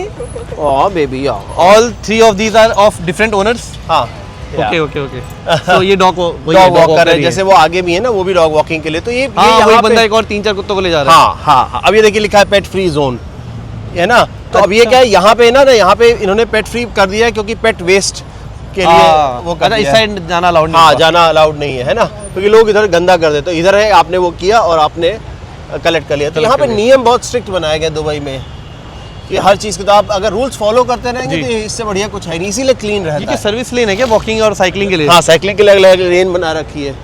Oh, baby. Yeah. All 3 of these are of different owners. हाँ. Okay. So ये dog walker है। जैसे वो आगे भी है ना, वो भी डॉग वॉकिंग के लिए। तो ये वही बंदा एक और 3-4 कुत्तों को ले जा रहा है। हाँ। अब ये देखिए लिखा है पेट फ्री जोन, है ना। तो अब ये क्या है, यहाँ पे ना यहाँ पे इन्होंने पेट फ्री कर दिया है क्योंकि पेट वेस्ट के लिए वो कर दिया है। इस साइड जाना अलाउड नहीं। हाँ, जाना अलाउड नहीं है ना, क्योंकि लोग इधर गंदा कर देते। तो इधर है, आपने वो किया और आपने कलेक्ट कर लिया। तो यहाँ पे नियम बहुत स्ट्रिक्ट बनाए गए दुबई में, कि हर चीज़ के तो आप अगर रूल्स फॉलो करते रहेंगे तो इससे बढ़िया कुछ है नहीं। इसीलिए क्लीन रहता है। सर्विस लेन है क्या वॉकिंग और साइकिलिंग के लिए? हाँ, साइकिलिंग के लिए अलग लेन बना रखी है,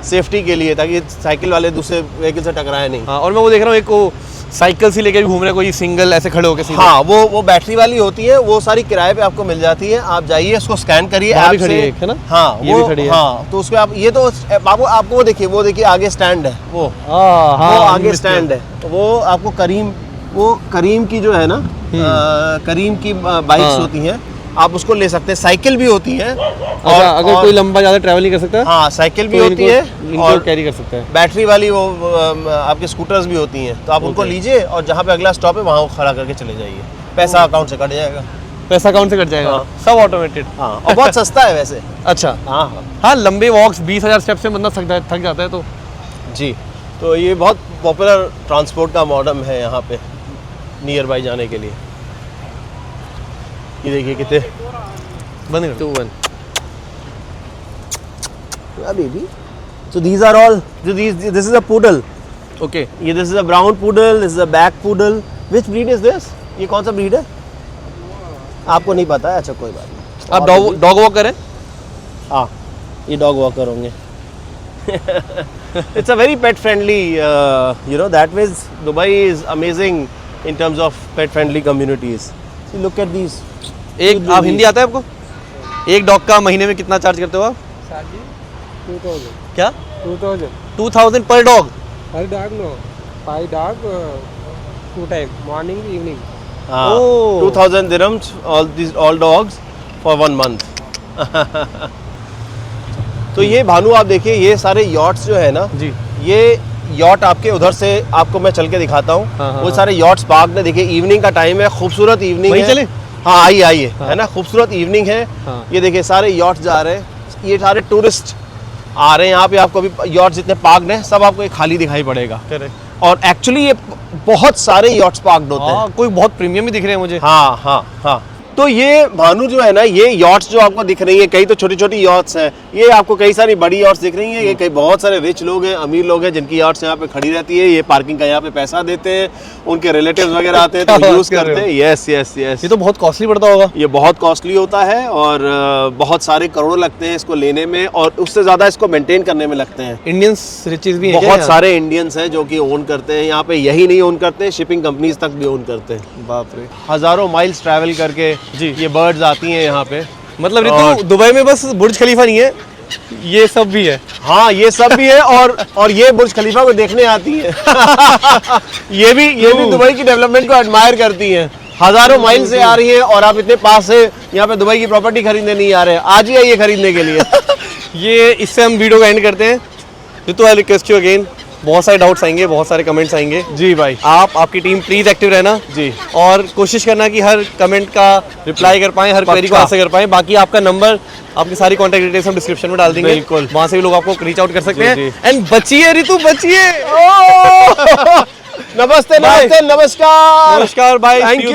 सेफ्टी के लिए, ताकि साइकिल वाले दूसरे व्हीकल से टकराए नहीं। हाँ, और मैं वो देख रहा हूँ एक वो साइकिल से लेकर घूम रहे कोई सिंगल ऐसे खड़े होकर। हाँ, वो बैटरी वाली होती है, वो सारी किराए पे आपको मिल जाती है। आप जाइए, उसको स्कैन करिए ऐप से, है ना? हाँ, ये भी खड़ी है। हाँ, तो उसमें आप ये तो बाबू आपको वो देखिए आगे स्टैंड है, वो आगे स्टैंड है। वो आपको करीम की जो है ना, करीम की बाइक्स होती हैं, आप उसको ले सकते हैं। साइकिल भी होती है। और अगर कोई लंबा ज्यादा ट्रैवल नहीं कर सकता, हाँ, साइकिल भी होती है और कैरी कर सकता है। बैटरी वाली वो आपके स्कूटर्स भी होती हैं। तो आप उनको लीजिए और जहाँ पे अगला स्टॉप है वहाँ खड़ा करके चले जाइए। पैसा अकाउंट से कट जाएगा। पैसा अकाउंट से कट जाएगा। हाँ। सब ऑटोमेटेड। हाँ, और बहुत सस्ता है वैसे। अच्छा। हाँ, लंबे वॉक्स 20,000 स्टेप से बंदा थक जाता है तो जी। तो ये बहुत पॉपुलर ट्रांसपोर्ट का मॉडल है यहाँ पे नियर बाई जाने के लिए। ये देखिए कितने बंद कर 2-1 baby. So these are all, this is a poodle. Okay. ये this is a brown poodle, this is a black poodle. Which breed is this? ये कौन सा breed है? आपको नहीं पता है? अच्छा, कोई बात नहीं। आप डॉग वॉक करें? हाँ, ये डॉग वॉकर होंगे। It's a very pet friendly, that means Dubai is amazing in terms of pet friendly communities. See, look at these. आप हिंदी आता है आपको? एक डॉग का महीने में कितना चार्ज करते हो आप? 2000. क्या? 2000. 2000 पर dog? Per dog no. 5 dog, 2 time, morning, evening. 2000 dirhams, all dogs for 1 month. तो ये भानु आप देखिए, ये सारे यॉट्स जो है ना जी, ये यॉट आपके उधर से आपको मैं चल के दिखाता हूँ। वो सारे यॉट्स पार्क में, देखिए इवनिंग का टाइम है, खूबसूरत इवनिंग है। चले? हाँ, आइए, है ना, खूबसूरत इवनिंग है। ये देखिए सारे यॉट्स जा रहे हैं, ये सारे टूरिस्ट आ रहे हैं यहाँ पे। आपको अभी यॉट्स जितने पार्कड हैं सब आपको खाली दिखाई पड़ेगा। और एक्चुअली ये बहुत सारे यॉट्स पार्कड होते हैं। कोई बहुत प्रीमियम भी दिख रहे हैं मुझे। हाँ। तो ये भानु जो है ना, ये यॉट्स जो आपको दिख रही है, कई तो छोटी छोटी यॉट्स हैं, ये आपको कई सारी बड़ी यॉट्स दिख रही हैं। ये कई बहुत सारे रिच लोग हैं, अमीर लोग हैं, जिनकी यॉट्स यहाँ पे खड़ी रहती है। ये पार्किंग का यहाँ पे पैसा देते हैं, उनके रिलेटिव्स वगैरह आते हैं तो यूज करते हैं। यस। ये तो बहुत कॉस्टली पड़ता होगा। ये बहुत कॉस्टली होता है और बहुत सारे करोड़ लगते हैं इसको लेने में, और उससे ज्यादा इसको मेंटेन करने में लगते हैं। इंडियंस रिचेस भी हैं बहुत सारे इंडियंस हैं जो कि ओन करते हैं यहाँ पे। यही नहीं ओन करते हैं, शिपिंग कंपनीज तक भी ओन करते हैं। बाप रे, हजारों माइल्स ट्रैवल करके जी ये बर्ड्स आती हैं यहाँ पे। मतलब रितु, दुबई में बस बुर्ज खलीफा नहीं है, ये सब भी है। हाँ, ये सब भी है, और ये बुर्ज खलीफा को देखने आती है। ये भी दुबई की डेवलपमेंट को एडमायर करती हैं। हजारों माइल से आ रही है और आप इतने पास से यहाँ पे दुबई की प्रॉपर्टी खरीदने नहीं आ रहे हैं। आज ही आइए खरीदने के लिए। ये इससे हम वीडियो का एंड करते हैं। Ritu, I request you again, बहुत सारे डाउट्स आएंगे, बहुत सारे कमेंट्स आएंगे। जी भाई, आपकी टीम प्लीज एक्टिव रहना जी, और कोशिश करना कि हर कमेंट का रिप्लाई कर पाएं, हर क्वेरी को आंसर कर पाएं। बाकी आपका नंबर, आपकी सारी कॉन्टैक्ट डिटेल्स हम डिस्क्रिप्शन में डाल देंगे, बिल्कुल, वहां से भी लोग आपको रीच आउट कर सकते हैं। एंड बचिए रितु, बचिए। नमस्ते, नमस्कार, बाय, थैंक यू।